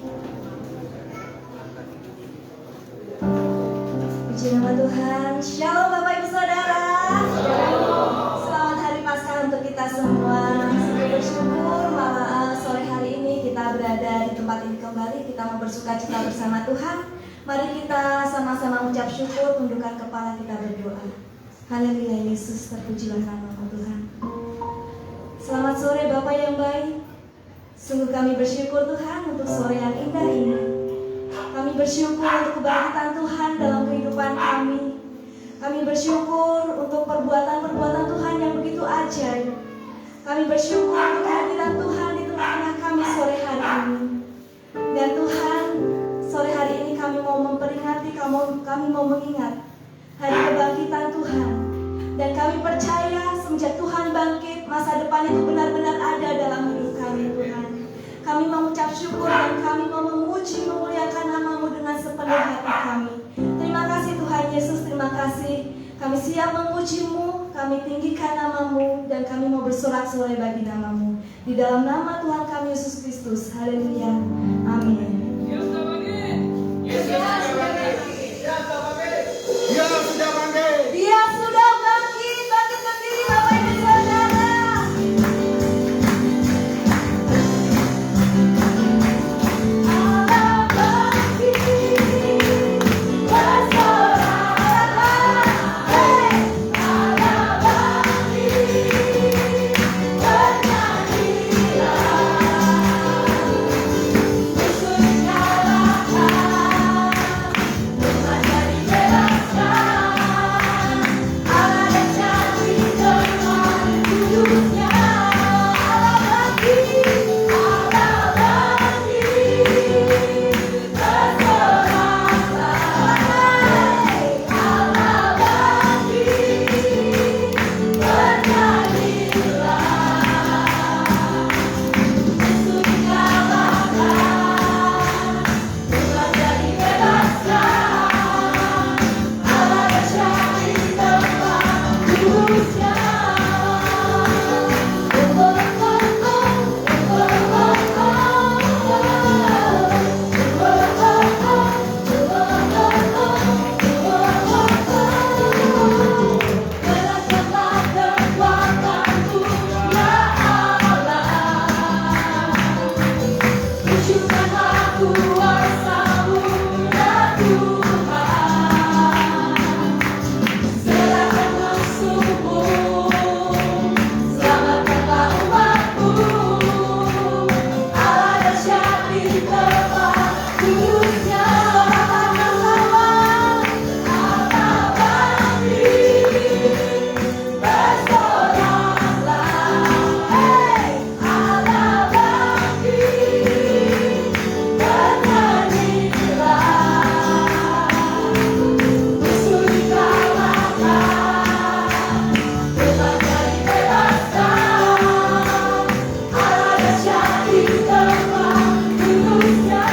Puji nama Tuhan. Shalom Bapak Ibu Saudara. Selamat hari Paskah untuk kita semua. Sungguh bersyukur malam sore hari ini kita berada di tempat ini kembali. Kita mau bersukacita bersama Tuhan. Mari kita sama-sama mengucap syukur, tundukkan kepala, kita berdoa. Haleluya, Yesus, terpujilah nama Tuhan. Selamat sore Bapak yang baik. Sungguh kami bersyukur Tuhan untuk sore yang indah ini. Kami bersyukur untuk kebangkitan Tuhan dalam kehidupan kami. Kami bersyukur untuk perbuatan-perbuatan Tuhan yang begitu ajaib. Kami bersyukur untuk kehadiran Tuhan di tengah-tengah kami sore hari ini. Dan Tuhan, sore hari ini kami mau memperingati, kami mau mengingat hari kebangkitan Tuhan. Dan kami percaya semenjak Tuhan bangkit, masa depan itu benar-benar ada dalam hidup kami Tuhan. Kami mengucap syukur dan kami mau memuji, memuliakan nama-Mu dengan sepenuh hati kami. Terima kasih Tuhan Yesus, terima kasih. Kami siap memuji-Mu, kami tinggikan nama-Mu, dan kami mau bersorak-sorai bagi nama-Mu. Di dalam nama Tuhan kami Yesus Kristus. Haleluya. Amin. Dia sudah bangkit, bangkit berdiri Bapak Ibu Saudara. Allah bangkit, bersorak-sorai, Allah bangkit, bernyanyilah, musuh kalahkan, remaja dibebaskan, Allah dahsyat di tempat kudusnya, Allah bangkit, bersorak-sorai, Allah bangkit, bernyanyilah, musuh dikalahkan, remaja dibebaskan, Allah dahsyat di tempat kudusnya. Gerakkanlah kekuatanmu, ya Allah. Tunjukkanlah kuasa-Mu, ya Tuhan. Serahkan musuh-Mu, selamatkanlah umat-Mu. Allah dahsyat di tempat kudusnya. Allah bangkit, bersoraklah, Allah bangkit, bernyanyilah, musuh dikalahkan, remaja dibebaskan, Allah dahsyat di tempat kudusnya.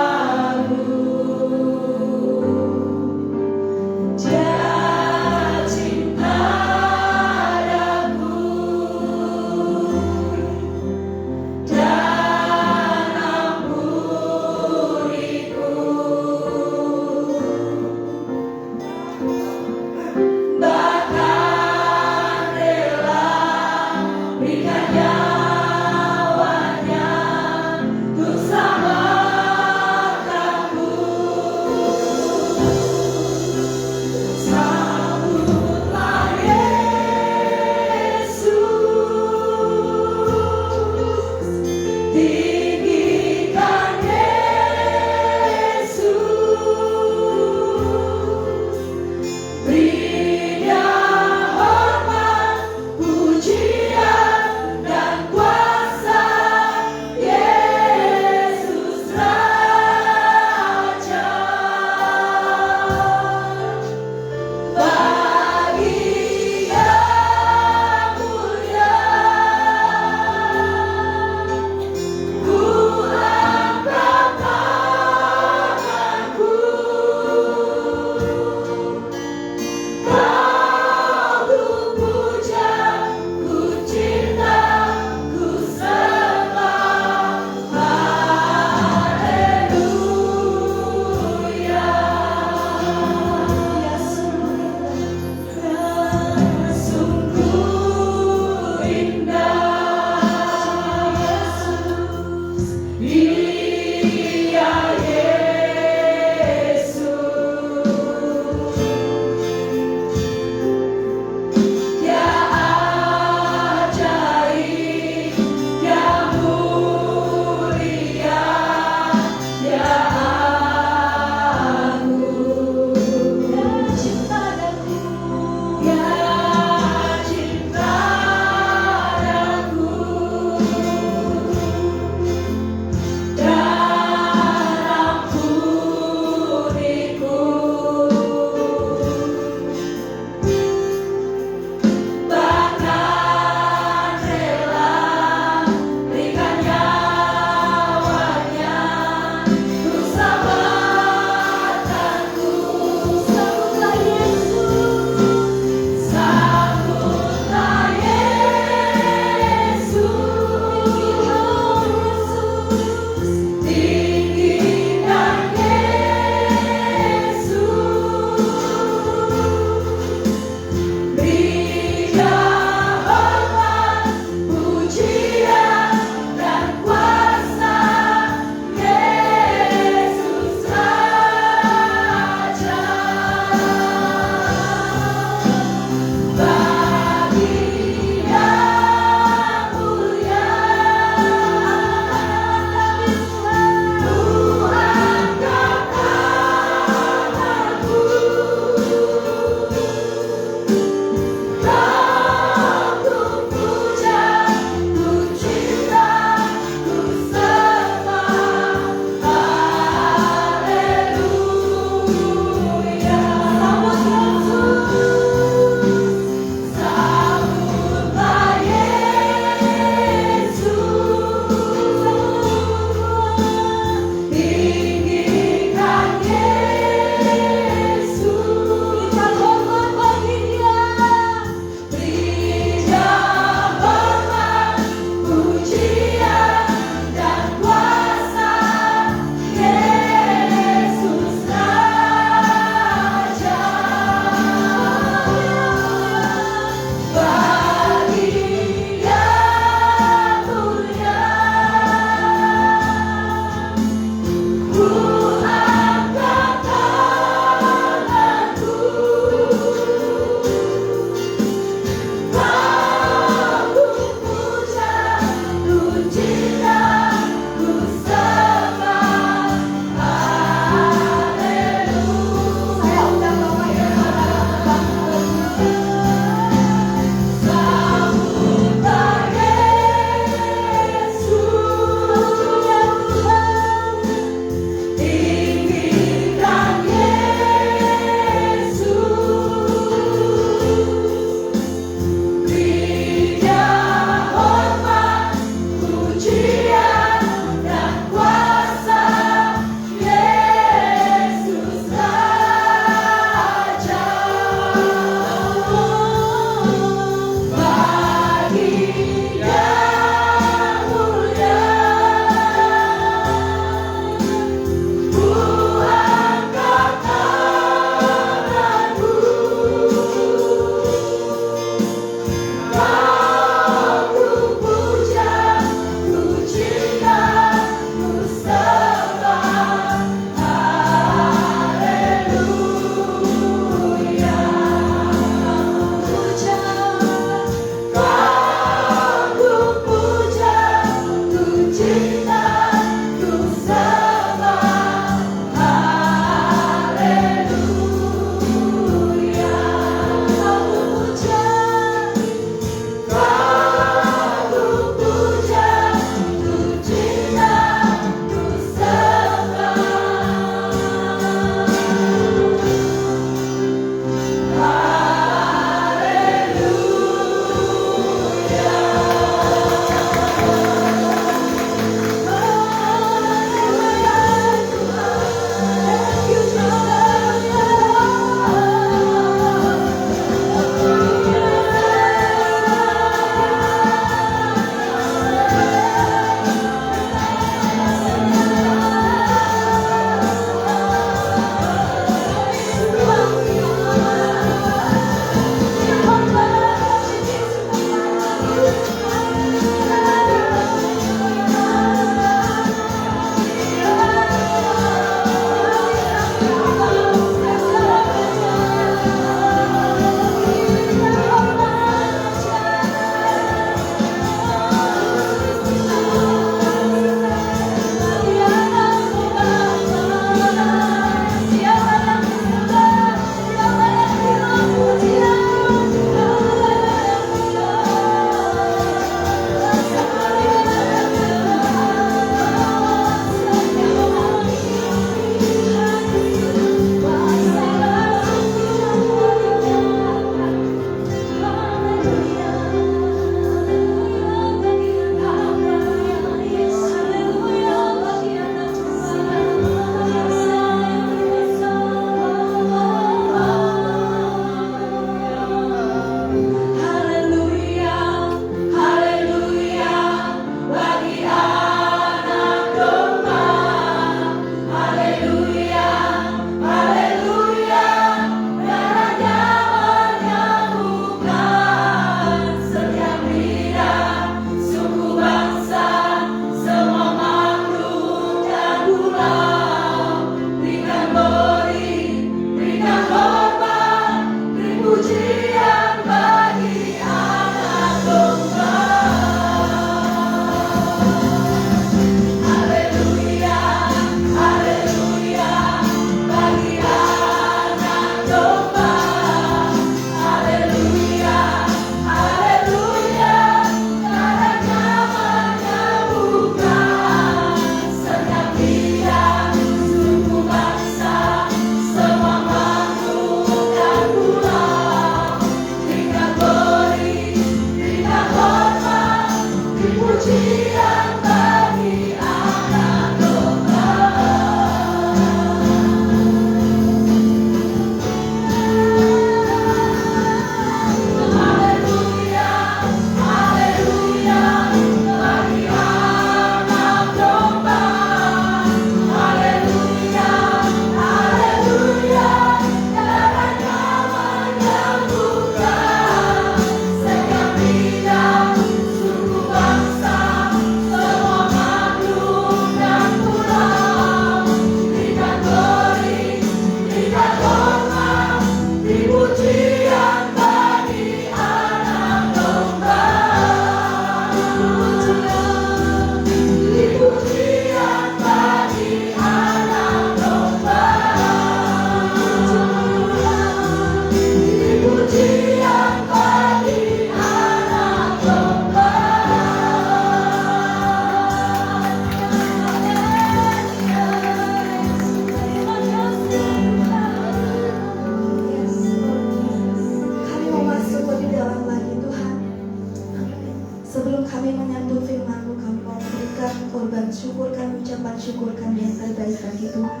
Sebelum kami menyambut firman-Mu, kami mau memberikan korban syukur kami, ucapan syukur kami yang terbaik bagi Tuhan.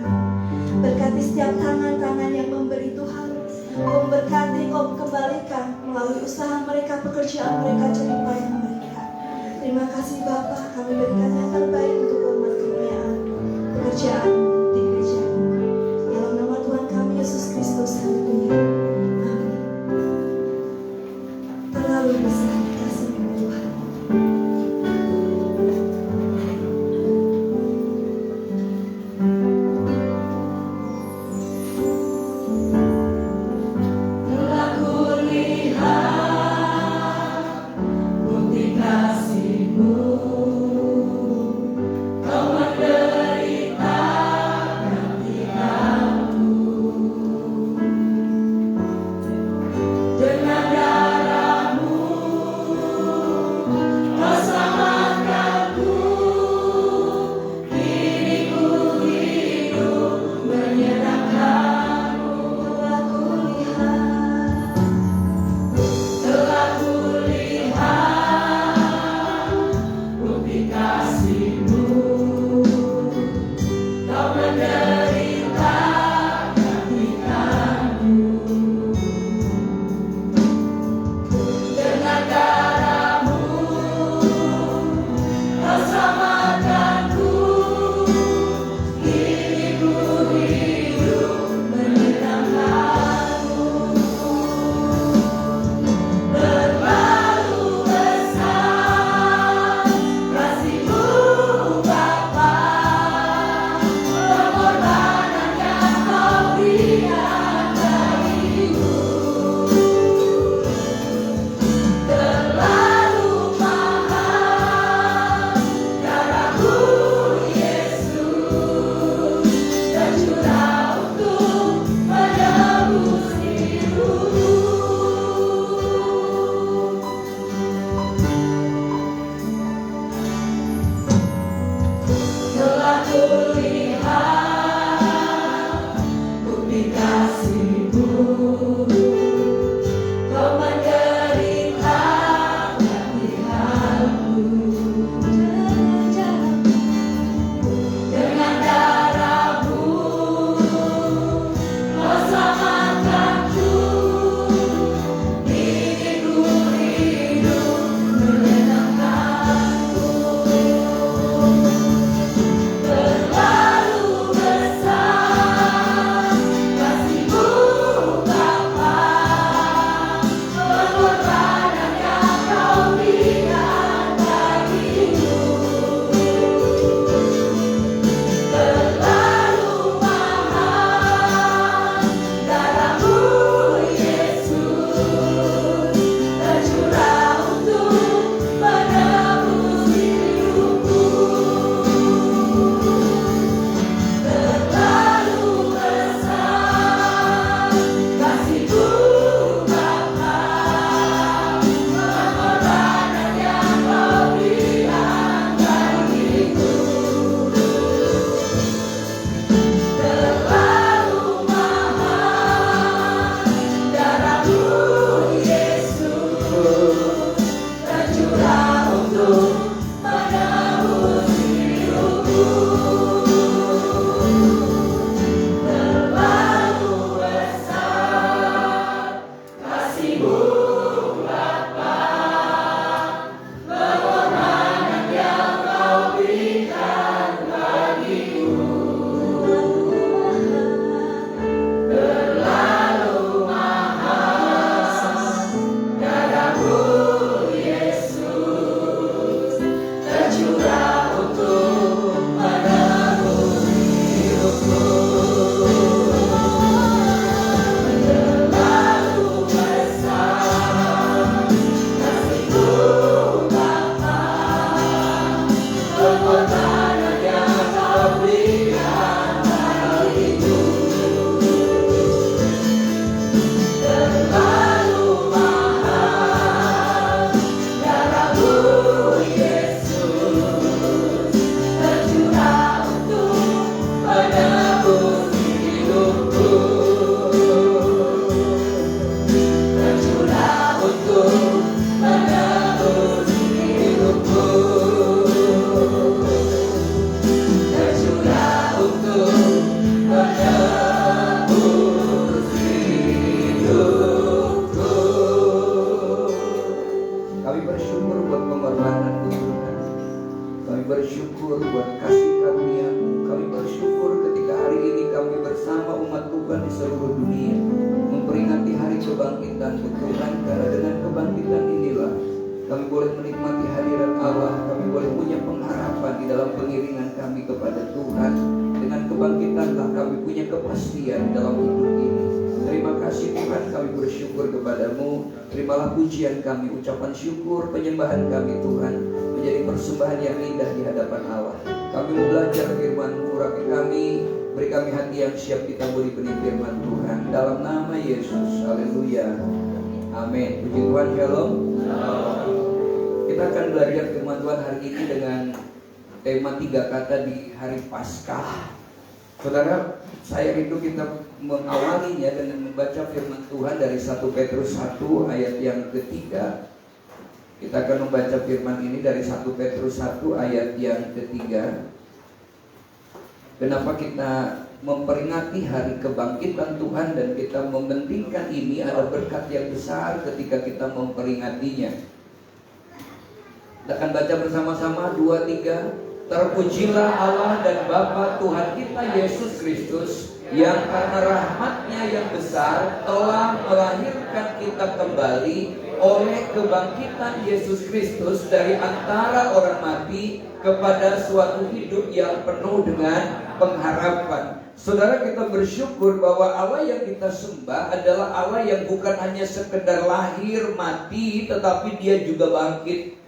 Berkati setiap tangan-tangan yang memberi Tuhan. Kau berkati, Kau kembalikan melalui usaha mereka, pekerjaan mereka, jerih payah mereka. Terima kasih Bapa, kami berikan yang terbaik untuk hormat kemuliaan pekerjaan di gereja ini. Dalam nama Tuhan kami Yesus Kristus, haleluya. Amin. Terlalu besar kasih-Mu Tuhan. Dengan darah-Mu bersyukur buat pengorbanan Tuhan. Kami bersyukur buat kasih karunia-Mu. Kami bersyukur ketika hari ini kami bersama umat Tuhan di seluruh dunia memperingati hari kebangkitan Tuhan. Karena dengan kebangkitan inilah kami boleh menikmati hadirat Allah. Kami boleh punya pengharapan di dalam pengiringan kami kepada Tuhan. Dengan kebangkitanlah kami punya kepastian dalam hidup ini. Terima kasih Tuhan, kami bersyukur kepadamu. Terimalah pujian kami, ucapan syukur, penyembahan kami Tuhan, menjadi persembahan yang indah di hadapan Allah. Kami mau belajar firman-Mu, urapi kami, beri kami hati yang siap ditaburi benih firman Tuhan. Dalam nama Yesus, haleluya, amin. Puji Tuhan, shalom. Kita akan belajar firman Tuhan hari ini dengan tema 3 kata di hari Paskah. Saudara, saya rindu kita mengawalinya dengan membaca firman Tuhan dari 1 Petrus 1 ayat yang ketiga. Kita akan membaca firman ini dari 1 Petrus 1 ayat yang ketiga. Kenapa kita memperingati hari kebangkitan Tuhan dan kita mementingkan ini? Ada berkat yang besar ketika kita memperingatinya. Kita akan baca bersama-sama 2, 3. Terpujilah Allah dan Bapa Tuhan kita Yesus Kristus, yang karena rahmat-Nya yang besar telah melahirkan kita kembali oleh kebangkitan Yesus Kristus dari antara orang mati kepada suatu hidup yang penuh dengan pengharapan. Saudara, kita bersyukur bahwa Allah yang kita sembah adalah Allah yang bukan hanya sekedar lahir mati, tetapi Dia juga bangkit.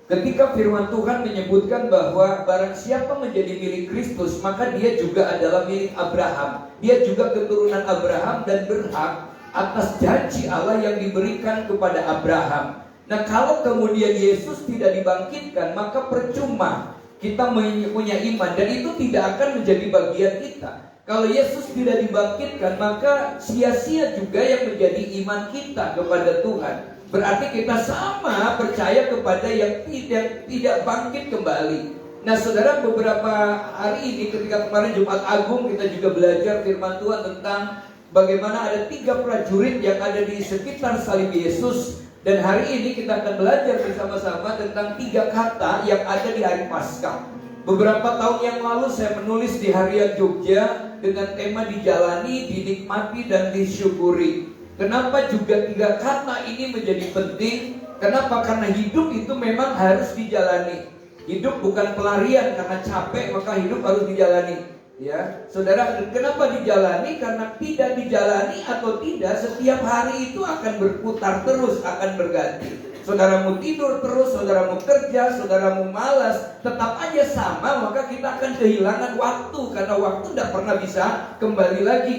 Ketika firman Tuhan menyebutkan bahwa barang siapa menjadi milik Kristus, maka dia juga adalah milik Abraham. Dia juga keturunan Abraham dan berhak atas janji Allah yang diberikan kepada Abraham. Nah, kalau kemudian Yesus tidak dibangkitkan, maka percuma kita punya iman, dan itu tidak akan menjadi bagian kita. Kalau Yesus tidak dibangkitkan, maka sia-sia juga yang menjadi iman kita kepada Tuhan. Berarti kita sama percaya kepada yang tidak bangkit kembali. Nah saudara, beberapa hari ini ketika kemarin Jumat Agung kita juga belajar firman Tuhan tentang bagaimana ada 3 prajurit yang ada di sekitar salib Yesus. Dan hari ini kita akan belajar bersama-sama tentang 3 kata yang ada di hari Paskah. Beberapa tahun yang lalu saya menulis di Harian Jogja dengan tema dijalani, dinikmati, dan disyukuri. Kenapa juga 3 kata ini menjadi penting? Kenapa? Karena hidup itu memang harus dijalani. Hidup bukan pelarian, karena capek maka hidup harus dijalani. Ya, saudara, kenapa dijalani? Karena tidak dijalani atau tidak, setiap hari itu akan berputar terus, akan berganti. Saudaramu tidur terus, saudaramu kerja, saudaramu malas, tetap aja sama, maka kita akan kehilangan waktu, karena waktu tidak pernah bisa kembali lagi.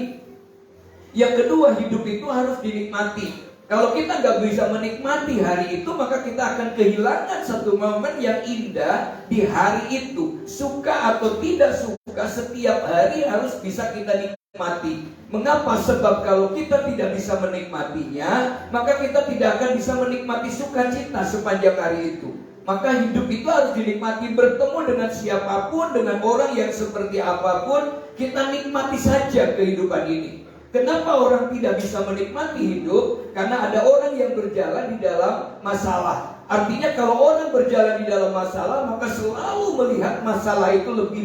Yang kedua, hidup itu harus dinikmati. Kalau kita nggak bisa menikmati hari itu, maka kita akan kehilangan satu momen yang indah di hari itu. Suka atau tidak suka, setiap hari harus bisa kita nikmati. Mengapa? Sebab kalau kita tidak bisa menikmatinya, maka kita tidak akan bisa menikmati sukacita sepanjang hari itu. Maka hidup itu harus dinikmati, bertemu dengan siapapun, dengan orang yang seperti apapun, kita nikmati saja kehidupan ini. Kenapa orang tidak bisa menikmati hidup? Karena ada orang yang berjalan di dalam masalah. Artinya kalau orang berjalan di dalam masalah, maka selalu melihat masalah itu lebih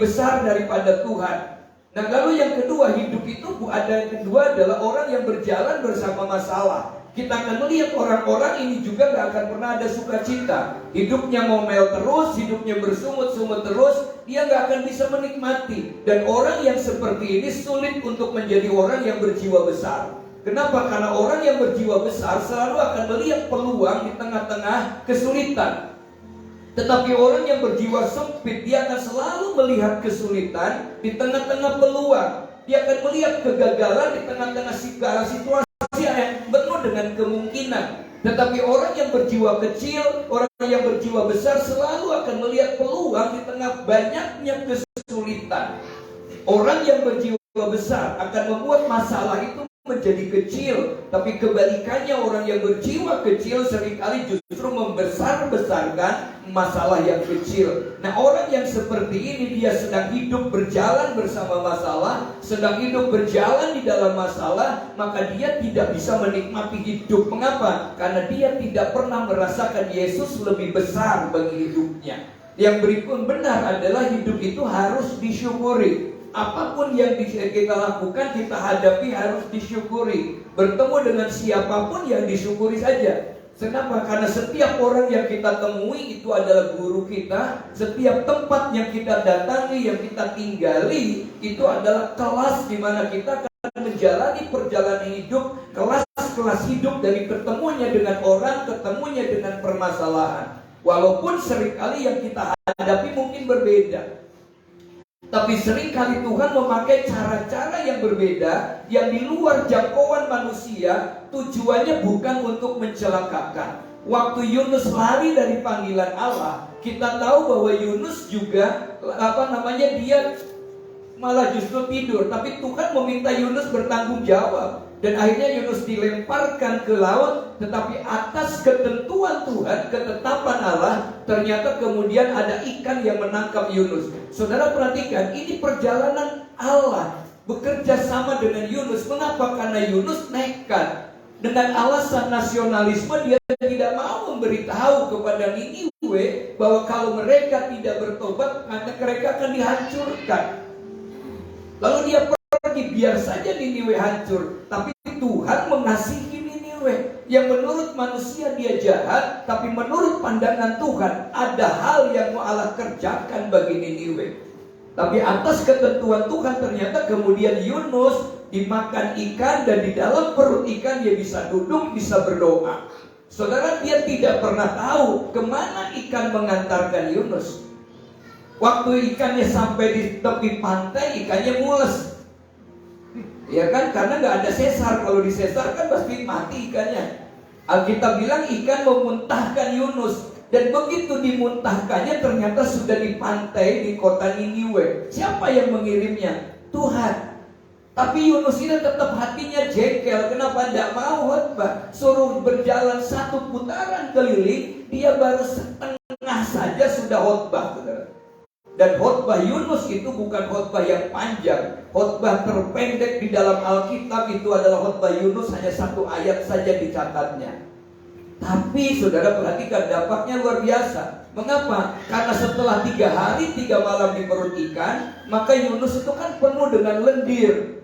besar daripada Tuhan. Nah, lalu yang kedua, hidup itu adalah orang yang berjalan bersama masalah. Kita akan melihat orang-orang ini juga gak akan pernah ada sukacita. Hidupnya ngomel terus, hidupnya bersungut-sungut terus, dia gak akan bisa menikmati. Dan orang yang seperti ini sulit untuk menjadi orang yang berjiwa besar. Kenapa? Karena orang yang berjiwa besar selalu akan melihat peluang di tengah-tengah kesulitan. Tetapi orang yang berjiwa sempit, dia akan selalu melihat kesulitan di tengah-tengah peluang. Dia akan melihat kegagalan di tengah-tengah segala situasi yang penuh dengan kemungkinan. Tetapi orang yang berjiwa kecil, orang yang berjiwa besar selalu akan melihat peluang di tengah banyaknya kesulitan. Orang yang berjiwa besar akan membuat masalah itu menjadi kecil, tapi kebalikannya orang yang berjiwa kecil seringkali justru membesar-besarkan masalah yang kecil. Nah, orang yang seperti ini dia sedang hidup berjalan bersama masalah, sedang hidup berjalan di dalam masalah, maka dia tidak bisa menikmati hidup. Mengapa? Karena dia tidak pernah merasakan Yesus lebih besar bagi hidupnya. Yang berikut benar adalah hidup itu harus disyukuri. Apapun yang kita lakukan, kita hadapi harus disyukuri. Bertemu dengan siapapun yang disyukuri saja. Kenapa? Karena setiap orang yang kita temui itu adalah guru kita. Setiap tempat yang kita datangi, yang kita tinggali, itu adalah kelas di mana kita akan menjalani perjalanan hidup. Kelas-kelas hidup dari ketemunya dengan orang, ketemunya dengan permasalahan. Walaupun seringkali yang kita hadapi mungkin berbeda, tapi seringkali Tuhan memakai cara-cara yang berbeda, yang di luar jangkauan manusia. Tujuannya bukan untuk mencelakakan. Waktu Yunus lari dari panggilan Allah, kita tahu bahwa Yunus juga dia malah justru tidur. Tapi Tuhan meminta Yunus bertanggung jawab. Dan akhirnya Yunus dilemparkan ke laut. Tetapi atas ketentuan Tuhan, ketetapan Allah, ternyata kemudian ada ikan yang menangkap Yunus. Saudara perhatikan, ini perjalanan Allah bekerja sama dengan Yunus. Mengapa? Karena Yunus nekat. Dengan alasan nasionalisme, dia tidak mau memberitahu kepada Niniwe bahwa kalau mereka tidak bertobat, maka mereka akan dihancurkan. Lalu dia pergi, biar saja Niniwe hancur. Tapi Tuhan mengasihi Niniwe, yang menurut manusia dia jahat, tapi menurut pandangan Tuhan ada hal yang mau Allah kerjakan bagi Niniwe. Tapi atas ketentuan Tuhan, ternyata kemudian Yunus dimakan ikan, dan di dalam perut ikan dia bisa duduk, bisa berdoa. Saudara, dia tidak pernah tahu kemana ikan mengantarkan Yunus. Waktu ikannya sampai di tepi pantai, ikannya mules. Ya kan, karena nggak ada sesar. Kalau disesar kan pasti mati ikannya. Alkitab bilang ikan memuntahkan Yunus. Dan begitu dimuntahkannya, ternyata sudah di pantai di kota Niniwe. Siapa yang mengirimnya? Tuhan. Tapi Yunus ini tetap hatinya jengkel. Kenapa tidak mau khotbah? Suruh berjalan satu putaran keliling, dia baru setengah saja sudah khotbah, saudara. Dan khotbah Yunus itu bukan khotbah yang panjang. Khotbah terpendek di dalam Alkitab itu adalah khotbah Yunus, hanya satu ayat saja dicatatnya. Tapi saudara perhatikan, dampaknya luar biasa. Mengapa? Karena setelah 3 hari 3 malam di perut ikan, maka Yunus itu kan penuh dengan lendir.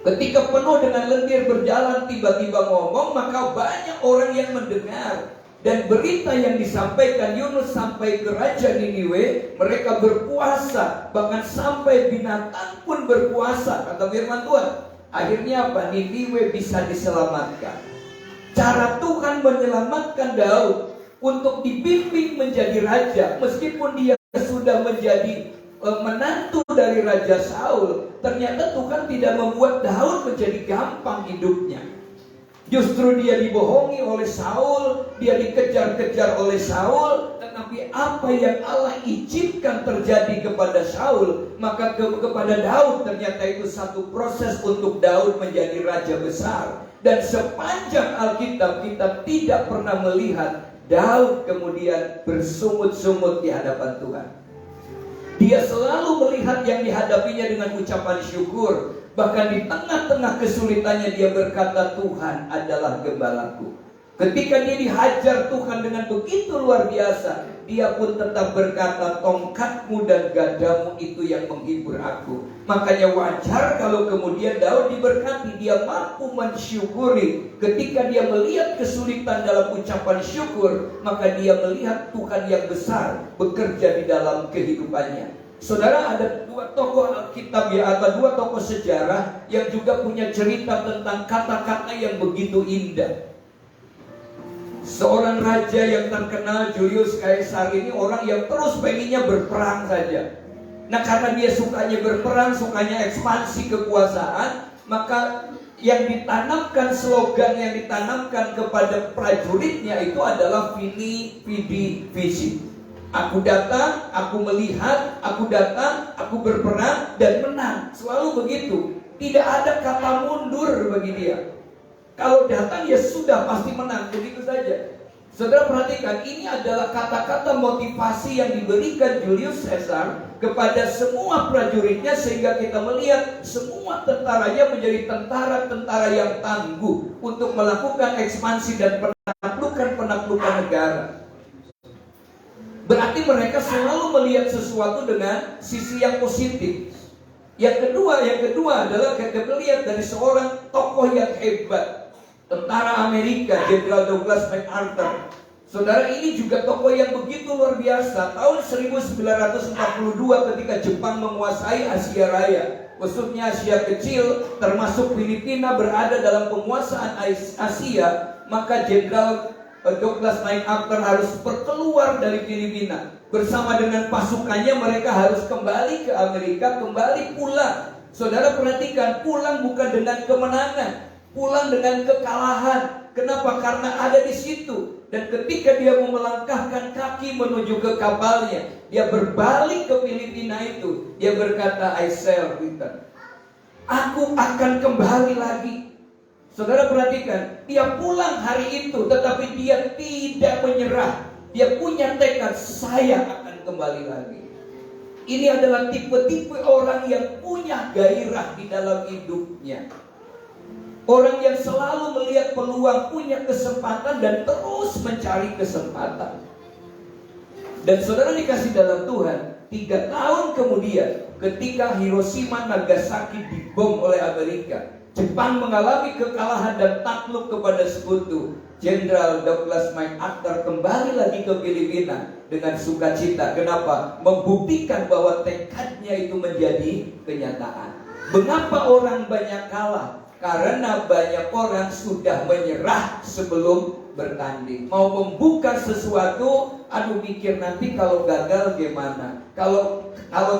Ketika penuh dengan lendir berjalan, tiba-tiba ngomong, maka banyak orang yang mendengar. Dan berita yang disampaikan Yunus sampai ke Raja Niniwe, mereka berpuasa, bahkan sampai binatang pun berpuasa, kata firman Tuhan. Akhirnya apa? Niniwe bisa diselamatkan. Cara Tuhan menyelamatkan Daud untuk dibimbing menjadi raja, meskipun dia sudah menjadi menantu dari Raja Saul, ternyata Tuhan tidak membuat Daud menjadi gampang hidupnya. Justru dia dibohongi oleh Saul, dia dikejar-kejar oleh Saul, tetapi apa yang Allah izinkan terjadi kepada Saul, maka kepada Daud ternyata itu satu proses untuk Daud menjadi raja besar. Dan sepanjang Alkitab kita tidak pernah melihat Daud kemudian bersungut-sungut di hadapan Tuhan. Dia selalu melihat yang dihadapinya dengan ucapan syukur. Bahkan di tengah-tengah kesulitannya dia berkata, Tuhan adalah gembalaku. Ketika dia dihajar Tuhan dengan begitu luar biasa, dia pun tetap berkata, tongkatmu dan gadamu itu yang menghibur aku. Makanya wajar kalau kemudian Daud diberkati, dia mampu mensyukuri. Ketika dia melihat kesulitan dalam ucapan syukur, maka dia melihat Tuhan yang besar bekerja di dalam kehidupannya. Saudara, ada 2 tokoh Alkitab atau 2 tokoh sejarah yang juga punya cerita tentang kata-kata yang begitu indah. Seorang raja yang terkenal, Julius Caesar, ini orang yang terus pengennya berperang saja. Nah, karena dia sukanya berperang, sukanya ekspansi kekuasaan, maka yang ditanamkan, slogan yang ditanamkan kepada prajuritnya itu adalah Vini, Vidi, Vici. Aku datang, aku melihat, aku datang, aku berperang dan menang. Selalu begitu. Tidak ada kata mundur bagi dia. Kalau datang ya sudah pasti menang, begitu saja. Saudara perhatikan, ini adalah kata-kata motivasi yang diberikan Julius Caesar kepada semua prajuritnya, sehingga kita melihat semua tentaranya menjadi tentara-tentara yang tangguh untuk melakukan ekspansi dan penaklukan negara. Berarti mereka selalu melihat sesuatu dengan sisi yang positif. Yang kedua adalah kita melihat dari seorang tokoh yang hebat, tentara Amerika, Jenderal Douglas MacArthur. Saudara, ini juga tokoh yang begitu luar biasa. Tahun 1942 ketika Jepang menguasai Asia Raya, khususnya Asia Kecil, termasuk Filipina berada dalam penguasaan Asia, maka Jenderal Douglas MacArthur harus berkeluar dari Filipina. Bersama dengan pasukannya mereka harus kembali ke Amerika, kembali pulang. Saudara perhatikan, pulang bukan dengan kemenangan, pulang dengan kekalahan. Kenapa? Karena ada di situ. Dan ketika dia mau melangkahkan kaki menuju ke kapalnya, dia berbalik ke Filipina itu. Dia berkata, I shall return. Aku akan kembali lagi. Saudara perhatikan, dia pulang hari itu, tetapi dia tidak menyerah. Dia punya tekad, saya akan kembali lagi. Ini adalah tipe-tipe orang yang punya gairah di dalam hidupnya. Orang yang selalu melihat peluang, punya kesempatan dan terus mencari kesempatan. Dan saudara dikasih dalam Tuhan, 3 tahun kemudian ketika Hiroshima Nagasaki dibom oleh Amerika, Jepang mengalami kekalahan dan takluk kepada sekutu. Jenderal Douglas MacArthur kembali lagi ke Filipina dengan sukacita. Kenapa? Membuktikan bahwa tekadnya itu menjadi kenyataan. Mengapa orang banyak kalah? Karena banyak orang sudah menyerah sebelum bertanding. Mau membuka sesuatu, aduh mikir nanti kalau gagal gimana, kalau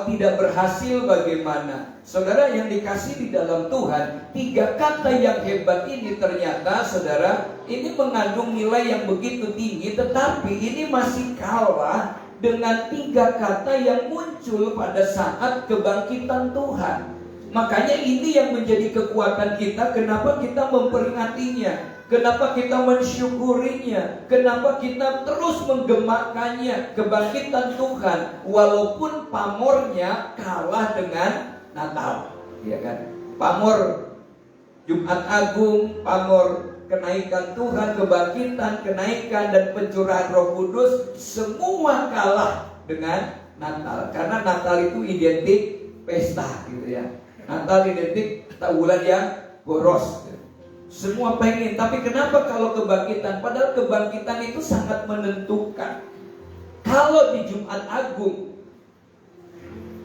tidak berhasil bagaimana. Saudara yang dikasih di dalam Tuhan, 3 kata yang hebat ini ternyata saudara, ini mengandung nilai yang begitu tinggi, tetapi ini masih kalah dengan 3 kata yang muncul pada saat kebangkitan Tuhan. Makanya ini yang menjadi kekuatan kita. Kenapa kita memperingatinya, kenapa kita mensyukurinya, kenapa kita terus menggemakannya, kebangkitan Tuhan, walaupun pamornya kalah dengan Natal, ya kan? Pamor Jumat Agung, pamor kenaikan Tuhan, kebangkitan, kenaikan dan pencurahan Roh Kudus, semua kalah dengan Natal. Karena Natal itu identik pesta, gitu ya. Natal identik bulan yang boros. Semua pengen, tapi kenapa kalau kebangkitan? Padahal kebangkitan itu sangat menentukan. Kalau di Jumat Agung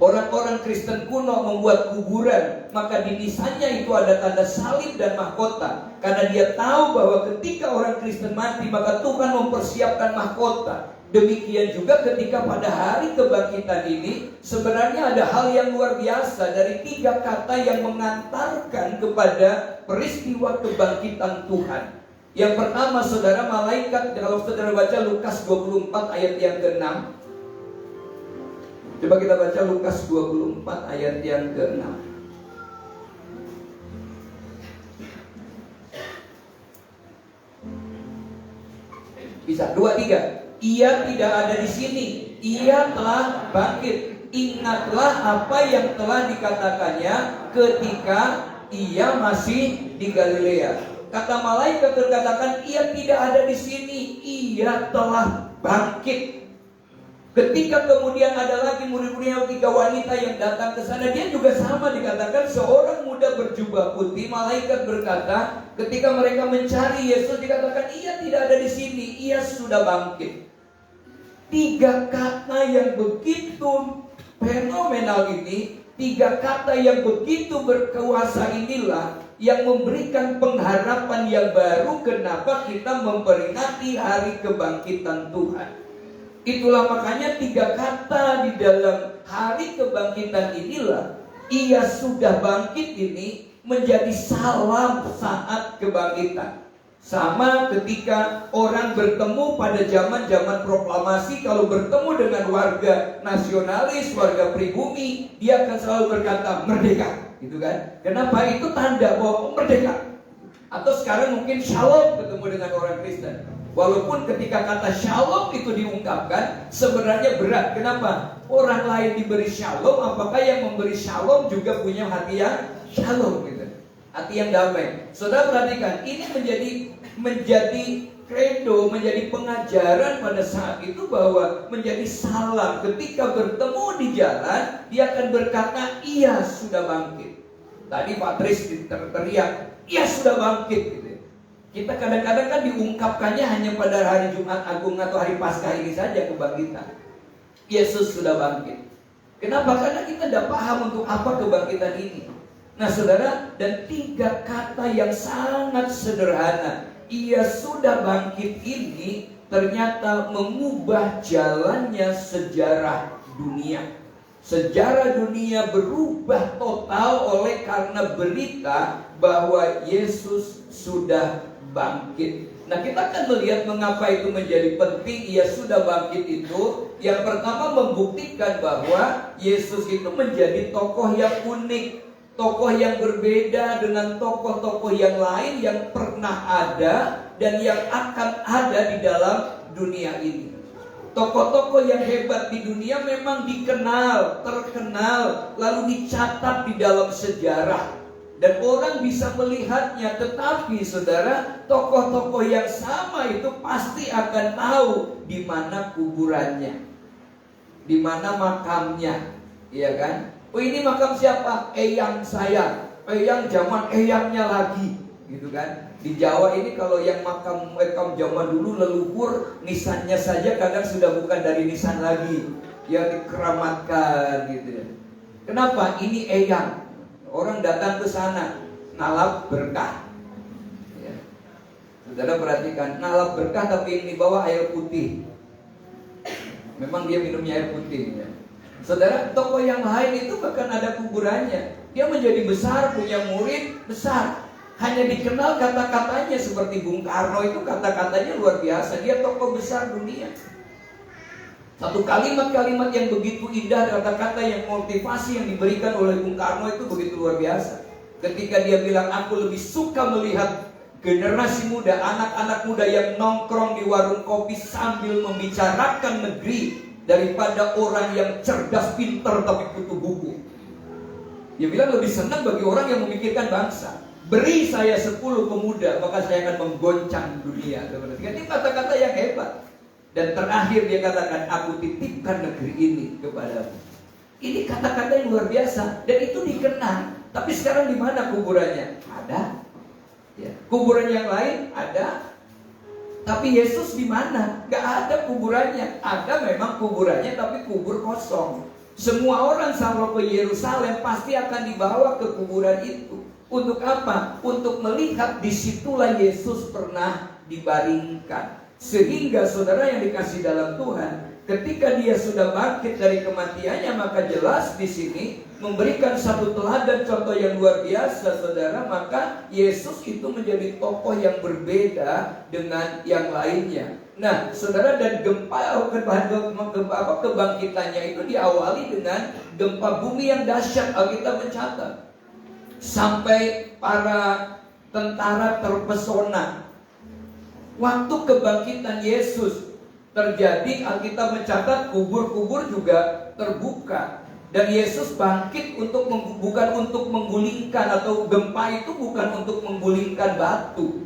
orang-orang Kristen kuno membuat kuburan, maka di nisannya itu ada tanda salib dan mahkota. Karena dia tahu bahwa ketika orang Kristen mati, maka Tuhan mempersiapkan mahkota. Demikian juga ketika pada hari kebangkitan ini, sebenarnya ada hal yang luar biasa dari 3 kata yang mengantarkan kepada peristiwa kebangkitan Tuhan. Yang pertama, saudara, malaikat, kalau saudara baca Lukas 24 ayat yang ke-6. Coba kita baca Lukas 24 ayat yang ke-6. Bisa 2, 3. Ia tidak ada di sini, ia telah bangkit. Ingatlah apa yang telah dikatakannya ketika ia masih di Galilea. Kata malaikat terkatakan, ia tidak ada di sini, ia telah bangkit. Ketika kemudian ada lagi murid-muridnya 3 wanita yang datang ke sana, dia juga sama dikatakan seorang muda berjubah putih. Malaikat berkata, ketika mereka mencari Yesus, dikatakan ia tidak ada di sini, ia sudah bangkit. 3 kata yang begitu fenomenal ini, 3 kata yang begitu berkuasa inilah yang memberikan pengharapan yang baru kenapa kita memperingati hari kebangkitan Tuhan. Itulah makanya 3 kata di dalam hari kebangkitan inilah, ia sudah bangkit ini menjadi salam saat kebangkitan. Sama ketika orang bertemu pada zaman-zaman proklamasi, kalau bertemu dengan warga nasionalis, warga pribumi, dia akan selalu berkata merdeka, gitu kan? Kenapa? Itu tanda bahwa merdeka. Atau sekarang mungkin shalom ketemu dengan orang Kristen. Walaupun ketika kata shalom itu diungkapkan sebenarnya berat. Kenapa? Orang lain diberi shalom, apakah yang memberi shalom juga punya hati yang shalom gitu? Hati yang damai. Saudara perhatikan, ini menjadi credo, menjadi pengajaran pada saat itu bahwa menjadi salam. Ketika bertemu di jalan, dia akan berkata, "Ia sudah bangkit." Tadi Pak Tris teriak, "Ia sudah bangkit." Gitu. Kita kadang-kadang kan diungkapkannya hanya pada hari Jumat Agung atau hari Paskah ini saja kebangkitan. Yesus sudah bangkit. Kenapa? Karena kita tidak paham untuk apa kebangkitan ini. Nah saudara, dan 3 kata yang sangat sederhana, "Ia sudah bangkit" ini ternyata mengubah jalannya sejarah dunia. Sejarah dunia berubah total oleh karena berita bahwa Yesus sudah bangkit. Nah, kita akan melihat mengapa itu menjadi penting. Ia sudah bangkit itu, yang pertama membuktikan bahwa Yesus itu menjadi tokoh yang unik, tokoh yang berbeda dengan tokoh-tokoh yang lain yang pernah ada dan yang akan ada di dalam dunia ini. Tokoh-tokoh yang hebat di dunia memang dikenal, terkenal, lalu dicatat di dalam sejarah. Dan orang bisa melihatnya. Tetapi saudara, tokoh-tokoh yang sama itu pasti akan tahu di mana kuburannya, di mana makamnya, iya kan? "Oh, ini makam siapa? Eyang saya, eyang zaman eyangnya lagi," gitu kan? Di Jawa ini kalau yang makam zaman dulu leluhur, nisannya saja kadang sudah bukan dari nisan lagi, yang dikeramatkan gitu ya. Kenapa? Ini eyang. Orang datang ke sana ngalap berkah. Ya. Saudara perhatikan, ngalap berkah tapi yang dibawa air putih. Memang dia minumnya air putih. Ya. Saudara, tokoh yang lain itu bahkan ada kuburannya. Dia menjadi besar, punya murid besar. Hanya dikenal kata-katanya, seperti Bung Karno itu kata-katanya luar biasa. Dia tokoh besar dunia. Satu kalimat-kalimat yang begitu indah, kata-kata yang motivasi yang diberikan oleh Bung Karno itu begitu luar biasa. Ketika dia bilang, "Aku lebih suka melihat generasi muda, anak-anak muda yang nongkrong di warung kopi sambil membicarakan negeri daripada orang yang cerdas, pintar tapi butuh buku." Dia bilang lebih senang bagi orang yang memikirkan bangsa. "Beri saya 10 pemuda, maka saya akan menggoncang dunia." Ini kata-kata yang hebat. Dan terakhir dia katakan, "Aku titipkan negeri ini kepadamu." Ini kata-kata yang luar biasa. Dan itu dikenal. Tapi sekarang di mana kuburannya? Ada. Ya. Kuburan yang lain ada. Tapi Yesus di mana? Gak ada kuburannya. Ada memang kuburannya, tapi kubur kosong. Semua orang kalau ke Yerusalem pasti akan dibawa ke kuburan itu. Untuk apa? Untuk melihat disitulah Yesus pernah dibaringkan. Sehingga saudara yang dikasih dalam Tuhan, ketika dia sudah bangkit dari kematiannya, maka jelas di sini memberikan satu teladan contoh yang luar biasa, saudara. Maka Yesus itu menjadi tokoh yang berbeda dengan yang lainnya. Nah, saudara, dan kebangkitannya itu diawali dengan gempa bumi yang dahsyat. Alkitab mencatat sampai para tentara terpesona. Waktu kebangkitan Yesus terjadi, Alkitab mencatat kubur-kubur juga terbuka. Dan Yesus bangkit bukan untuk menggulingkan, atau gempa itu bukan untuk menggulingkan batu.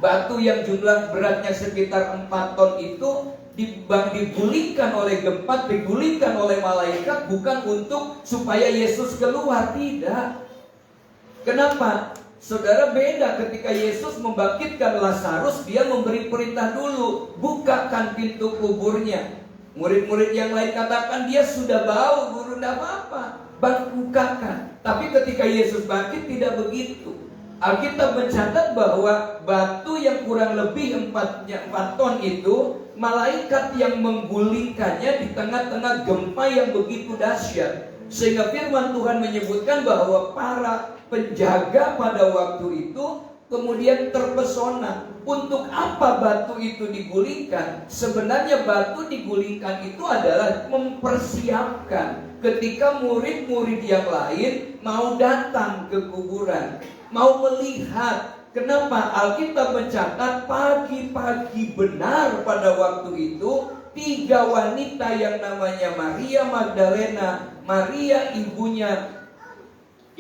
Batu yang jumlah beratnya sekitar 4 ton itu digulingkan oleh gempa, digulingkan oleh malaikat, bukan untuk supaya Yesus keluar, tidak. Kenapa? Saudara, beda ketika Yesus membangkitkan Lazarus, dia memberi perintah dulu, bukakan pintu kuburnya. Murid-murid yang lain katakan, dia sudah bau, guru, tidak apa-apa, bukakan. Tapi ketika Yesus bangkit tidak begitu. Alkitab mencatat bahwa batu yang kurang lebih 4 ton itu, malaikat yang menggulingkannya di tengah-tengah gempa yang begitu dahsyat. Sehingga firman Tuhan menyebutkan bahwa para penjaga pada waktu itu kemudian terpesona. Untuk apa batu itu digulingkan? Sebenarnya batu digulingkan itu adalah mempersiapkan ketika murid-murid yang lain mau datang ke kuburan, mau melihat. Kenapa? Alkitab mencatat pagi-pagi benar pada waktu itu 3 wanita yang namanya Maria Magdalena, Maria ibunya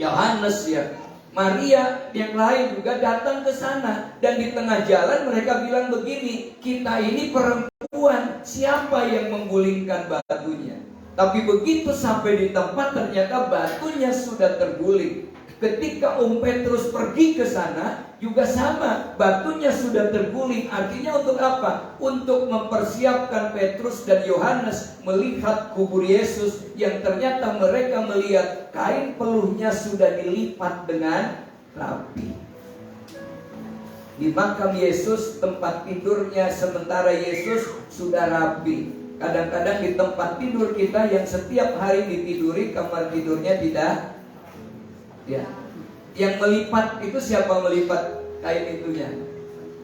Yohanes ya, Maria yang lain juga datang ke sana. Dan di tengah jalan mereka bilang begini, kita ini perempuan, siapa yang menggulingkan batunya? Tapi begitu sampai di tempat ternyata batunya sudah terguling. Ketika Petrus pergi ke sana juga sama, batunya sudah terguling. Artinya untuk apa? Untuk mempersiapkan Petrus dan Yohanes melihat kubur Yesus, yang ternyata mereka melihat kain peluhnya sudah dilipat dengan rapi. Di makam Yesus, tempat tidurnya sementara Yesus sudah rapi. Kadang-kadang di tempat tidur kita yang setiap hari ditiduri, kamar tidurnya tidak. Ya, yang melipat itu siapa melipat kain itunya?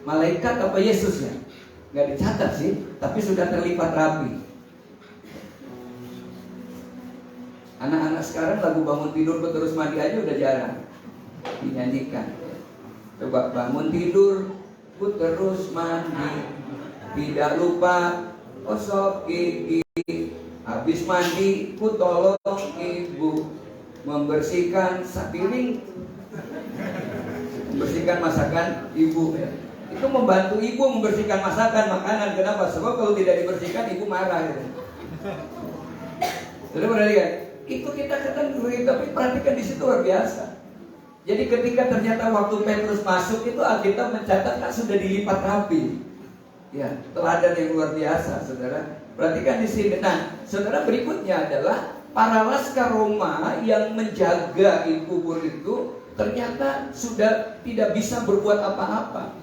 Malaikat apa Yesus ya? Nggak dicatat sih, tapi sudah terlipat rapi. Anak-anak sekarang lagu bangun tidur terus mandi aja udah jarang dinyanyikan. Coba bangun tidur, ku terus mandi, tidak lupa gosok gigi, habis mandi ku tolong ibu membersihkan piring, membersihkan masakan ibu ya. Itu membantu ibu membersihkan masakan makanan. Kenapa? Sebab kalau tidak dibersihkan ibu marah ya. Sudah perhatikan? Itu kita ketahui, tapi perhatikan di situ luar biasa. Jadi ketika ternyata waktu Petrus masuk itu Alkitab mencatat kan sudah dilipat rapi. Ya, teladan yang luar biasa, saudara. Perhatikan di sini. Nah, saudara, berikutnya adalah para laskar Roma yang menjaga kubur itu ternyata sudah tidak bisa berbuat apa-apa.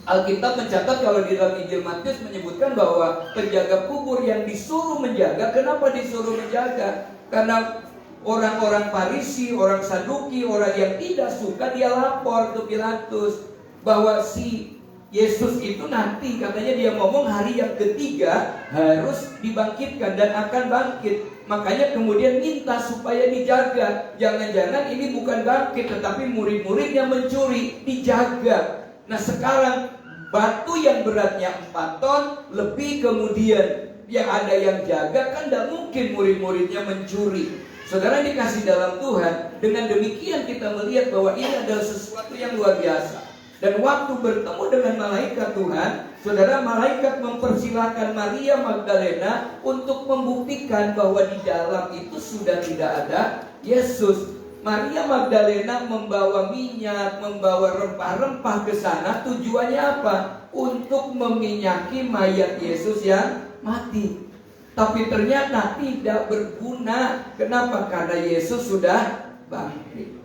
Alkitab mencatat kalau di dalam Injil Matius menyebutkan bahwa penjaga kubur yang disuruh menjaga. Kenapa disuruh menjaga? Karena orang-orang Farisi, orang Saduki, orang yang tidak suka, dia lapor ke Pilatus bahwa si Yesus itu nanti katanya dia ngomong hari yang ketiga harus dibangkitkan dan akan bangkit. Makanya kemudian minta supaya dijaga. Jangan-jangan ini bukan bangkit tetapi murid-muridnya mencuri, dijaga. Nah sekarang batu yang beratnya 4 ton lebih, kemudian yang ada yang jaga, kan tidak mungkin murid-muridnya mencuri. Saudara dikasih dalam Tuhan, dengan demikian kita melihat bahwa ini adalah sesuatu yang luar biasa. Dan waktu bertemu dengan malaikat Tuhan, saudara, malaikat mempersilahkan Maria Magdalena untuk membuktikan bahwa di dalam itu sudah tidak ada Yesus. Maria Magdalena membawa minyak, membawa rempah-rempah ke sana. Tujuannya apa? Untuk meminyaki mayat Yesus yang mati. Tapi ternyata tidak berguna. Kenapa? Karena Yesus sudah bangkit.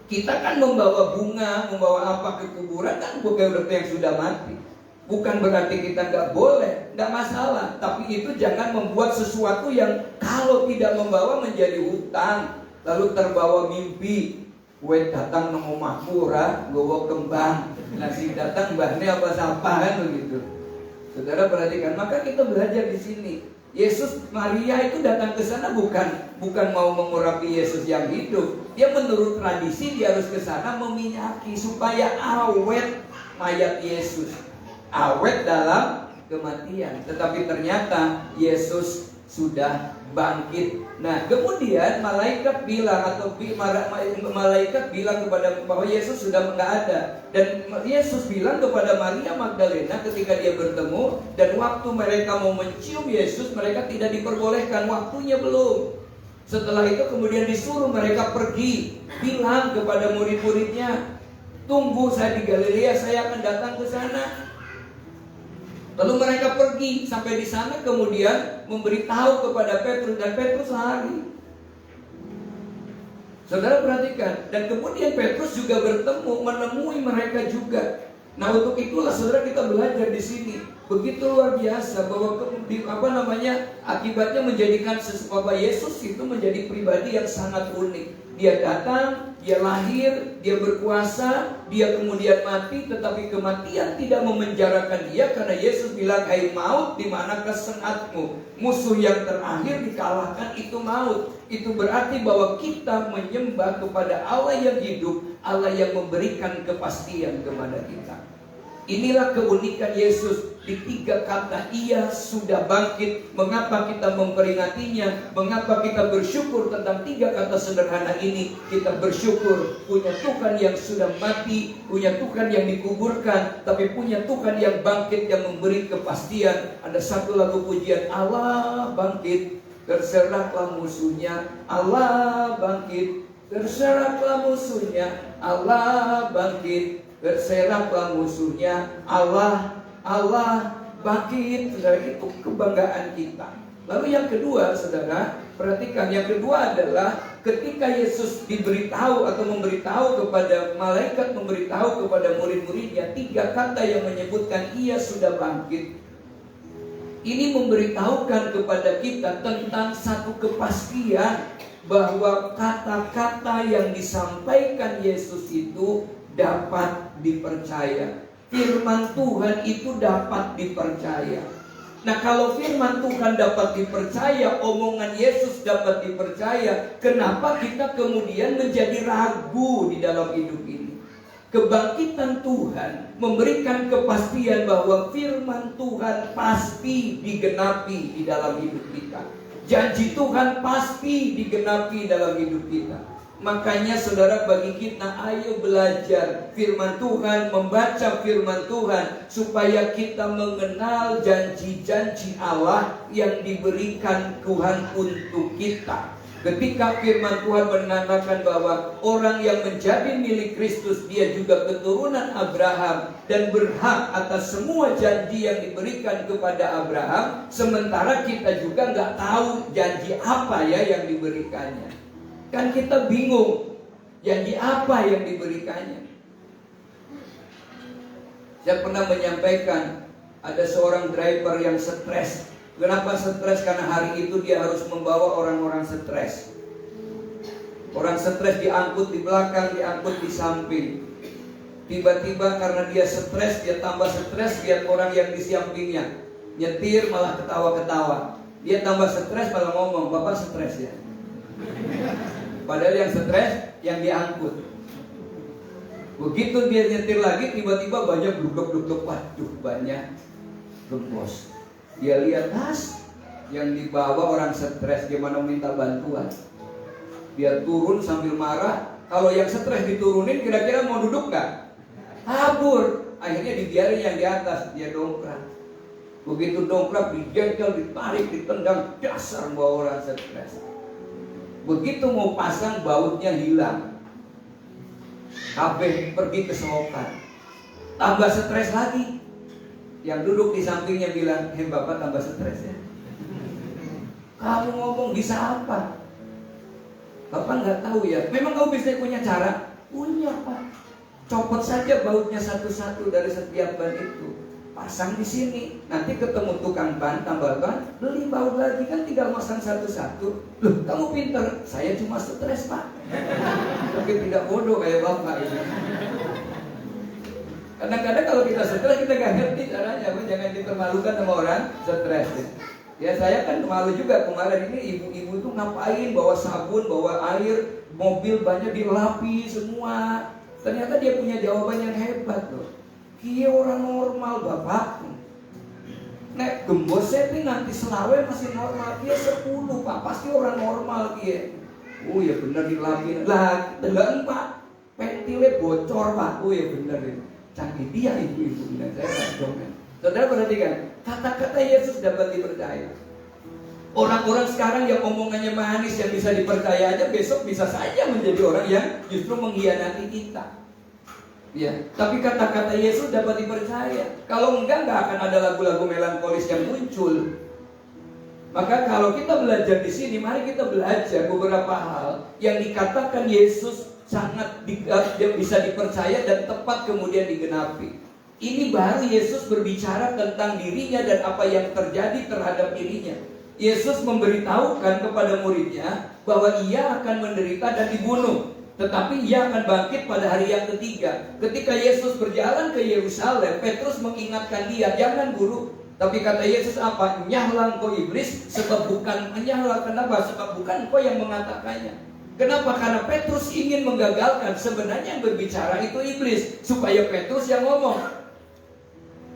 Kita kan membawa bunga, membawa apa ke kuburan kan bukan berarti yang sudah mati. Bukan berarti kita nggak boleh, nggak masalah. Tapi itu jangan membuat sesuatu yang kalau tidak membawa menjadi hutang. Lalu terbawa mimpi, gue datang nang omahku ora nggawa kembang, nasi datang mbahne apa sapa kan begitu. Saudara perhatikan, maka kita belajar di sini. Yesus, Maria itu datang ke sana bukan mau mengurapi Yesus yang hidup. Dia menurut tradisi dia harus ke sana meminyaki supaya awet mayat Yesus, awet dalam kematian. Tetapi ternyata Yesus sudah bangkit. Nah, kemudian malaikat bilang malaikat bilang kepada bahwa Yesus sudah tidak ada. Dan Yesus bilang kepada Maria Magdalena ketika dia bertemu, dan waktu mereka mau mencium Yesus, mereka tidak diperbolehkan, waktunya belum. Setelah itu kemudian disuruh mereka pergi, bilang kepada murid-muridnya, tunggu saya di Galilea, saya akan datang ke sana. Lalu mereka pergi sampai di sana, kemudian memberitahu kepada Petrus, dan Petrus lari. Saudara perhatikan, dan kemudian Petrus juga menemui mereka juga. Nah untuk itulah saudara kita belajar di sini. Begitu luar biasa bahwa akibatnya menjadikan bahwa Yesus itu menjadi pribadi yang sangat unik. Dia datang, dia lahir, dia berkuasa, dia kemudian mati, tetapi kematian tidak memenjarakan dia, karena Yesus bilang, hai maut, di manakah sengatmu? Musuh yang terakhir dikalahkan itu maut. Itu berarti bahwa kita menyembah kepada Allah yang hidup, Allah yang memberikan kepastian kepada kita. Inilah keunikan Yesus di 3 kata, ia sudah bangkit. Mengapa kita memperingatinya? Mengapa kita bersyukur tentang 3 kata sederhana ini? Kita bersyukur punya Tuhan yang sudah mati, punya Tuhan yang dikuburkan, tapi punya Tuhan yang bangkit, yang memberi kepastian. Ada satu lagu pujian, Allah bangkit, terserahlah musuhnya. Allah bangkit, terserahlah musuhnya. Allah bangkit, terserahlah musuhnya. Allah bangkit. Saudara, itu kebanggaan kita. Lalu yang kedua, saudara, perhatikan. Yang kedua adalah ketika Yesus diberitahu atau memberitahu kepada malaikat, memberitahu kepada murid-muridnya 3 kata yang menyebutkan ia sudah bangkit. Ini memberitahukan kepada kita tentang satu kepastian bahwa kata-kata yang disampaikan Yesus itu dapat dipercaya. Firman Tuhan itu dapat dipercaya. Nah, kalau firman Tuhan dapat dipercaya, omongan Yesus dapat dipercaya, kenapa kita kemudian menjadi ragu di dalam hidup ini? Kebangkitan Tuhan memberikan kepastian bahwa firman Tuhan pasti digenapi di dalam hidup kita. Janji Tuhan pasti digenapi dalam hidup kita. Makanya saudara, bagi kita, ayo belajar firman Tuhan, membaca firman Tuhan, supaya kita mengenal janji-janji Allah yang diberikan Tuhan untuk kita. Ketika firman Tuhan mengatakan bahwa orang yang menjadi milik Kristus, dia juga keturunan Abraham dan berhak atas semua janji yang diberikan kepada Abraham, sementara kita juga nggak tahu janji apa ya yang diberikannya. Kan kita bingung, janji apa yang diberikannya. Saya pernah menyampaikan, ada seorang driver yang stres. Kenapa stres? Karena hari itu dia harus membawa orang-orang stres. Orang stres diangkut di belakang, diangkut di samping. Tiba-tiba karena dia stres, dia tambah stres, lihat orang yang di sampingnya nyetir malah ketawa-ketawa. Dia tambah stres malah ngomong, "Bapak stres ya?" Padahal yang stres yang diangkut. Begitu dia nyetir lagi, tiba-tiba banyak bluduk-bluduk. Waduh, banyak gembos. Dia lihat tas yang dibawa orang stres, gimana minta bantuan. Dia turun sambil marah. Kalau yang stres diturunin, kira-kira mau duduk gak? Kabur. Akhirnya dibiarin yang di atas, dia dongkrak. Begitu dongkrak, dijegal, ditarik, ditendang, dasar bawa orang stres. Begitu mau pasang, bautnya hilang. Kabeh pergi ke selokan. Tambah stres lagi. Yang duduk di sampingnya bilang, "Hei Bapak tambah stres ya? Kamu ngomong bisa apa?" "Bapak nggak tahu ya." "Memang kamu bisa punya cara?" "Punya Pak. Copot saja bautnya satu-satu dari setiap ban itu. Pasang di sini. Nanti ketemu tukang ban, tambah ban, beli baut lagi, kan tinggal masang satu-satu." "Loh, kamu pintar." "Saya cuma stres Pak." Tapi tidak bodoh kayak Bapak ini. Kadang-kadang kalau kita stres, kita gak ngerti caranya. Jangan dipermalukan sama orang stres. Ya, saya kan malu juga kemarin ini, ibu-ibu itu ngapain bawa sabun, bawa air, mobil banyak dilapi semua. Ternyata dia punya jawaban yang hebat loh. "Kia orang normal Bapak. Nek gembosnya ini nanti selawe masih normal. Kia 10 Pak, pasti orang normal kia." "Oh ya bener dilapi." "Lah, enggak Pak, pentilnya bocor Pak." "Oh ya bener ini." Canggih dia ibu-ibu. Nah, saya tak dongeng. Saudara perhatikan, kata-kata Yesus dapat dipercaya. Orang-orang sekarang yang omongannya manis, yang bisa dipercaya aja, besok bisa saja menjadi orang yang justru mengkhianati kita. Ya, tapi kata-kata Yesus dapat dipercaya. Kalau enggak akan ada lagu-lagu melankolis yang muncul. Maka kalau kita belajar di sini, mari kita belajar beberapa hal yang dikatakan Yesus sangat bisa dipercaya dan tepat kemudian digenapi. Ini baru Yesus berbicara tentang dirinya dan apa yang terjadi terhadap dirinya. Yesus memberitahukan kepada muridnya bahwa ia akan menderita dan dibunuh, tetapi ia akan bangkit pada hari yang ketiga. Ketika Yesus berjalan ke Yerusalem, Petrus mengingatkan dia, jangan guru. Tapi kata Yesus apa? Nyahlah engkau iblis, sebab bukan menyahlah. Kenapa? Sebab bukan engkau yang mengatakannya. Kenapa? Karena Petrus ingin menggagalkan. Sebenarnya yang berbicara itu iblis, supaya Petrus yang ngomong.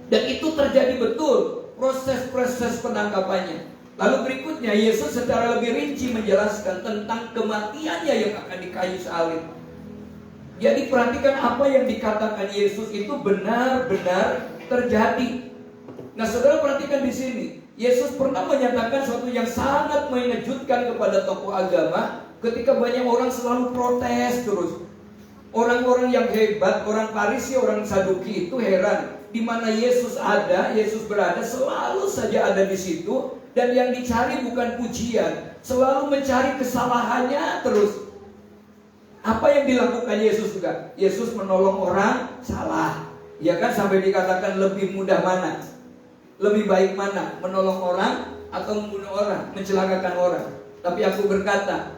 Dan itu terjadi betul, proses-proses penangkapannya. Lalu berikutnya Yesus secara lebih rinci menjelaskan tentang kematiannya yang akan di kayu salib. Jadi perhatikan apa yang dikatakan Yesus itu benar-benar terjadi. Nah, saudara perhatikan di sini. Yesus pernah menyatakan sesuatu yang sangat mengejutkan kepada tokoh agama ketika banyak orang selalu protes terus. Orang-orang yang hebat, orang Farisi, orang Saduki itu heran. Di mana Yesus ada, Yesus berada, selalu saja ada di situ. Dan yang dicari bukan pujian, selalu mencari kesalahannya terus. Apa yang dilakukan Yesus juga? Yesus menolong orang salah. Ya kan, sampai dikatakan lebih mudah mana? Lebih baik mana? Menolong orang atau membunuh orang, mencelakakan orang. Tapi aku berkata,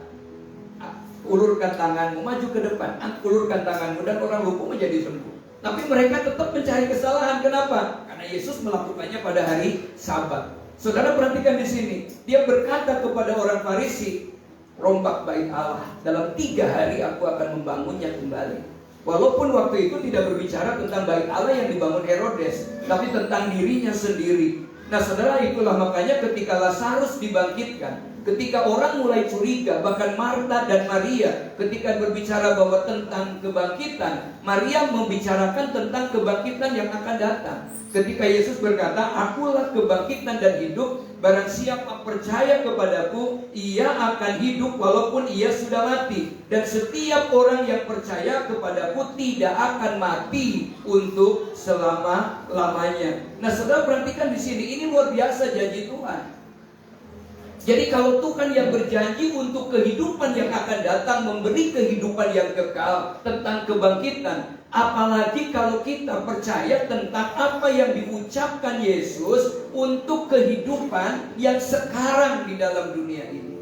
ulurkan tanganmu, maju ke depan, ulurkan tanganmu, dan orang lumpuh menjadi sembuh. Tapi mereka tetap mencari kesalahan. Kenapa? Karena Yesus melakukannya pada hari Sabat. Saudara perhatikan di sini, dia berkata kepada orang Farisi, rombak bait Allah, dalam 3 hari aku akan membangunnya kembali. Walaupun waktu itu tidak berbicara tentang bait Allah yang dibangun Herodes, tapi tentang dirinya sendiri. Nah saudara, itulah makanya ketika Lazarus dibangkitkan, ketika orang mulai curiga, bahkan Marta dan Maria ketika berbicara bahwa tentang kebangkitan, Maria membicarakan tentang kebangkitan yang akan datang. Ketika Yesus berkata, akulah kebangkitan dan hidup, barang siapa percaya kepadaku, ia akan hidup walaupun ia sudah mati. Dan setiap orang yang percaya kepadaku tidak akan mati untuk selama-lamanya. Nah saudara perhatikan di sini, ini luar biasa janji Tuhan. Jadi kalau Tuhan yang berjanji untuk kehidupan yang akan datang, memberi kehidupan yang kekal tentang kebangkitan, apalagi kalau kita percaya tentang apa yang diucapkan Yesus untuk kehidupan yang sekarang di dalam dunia ini.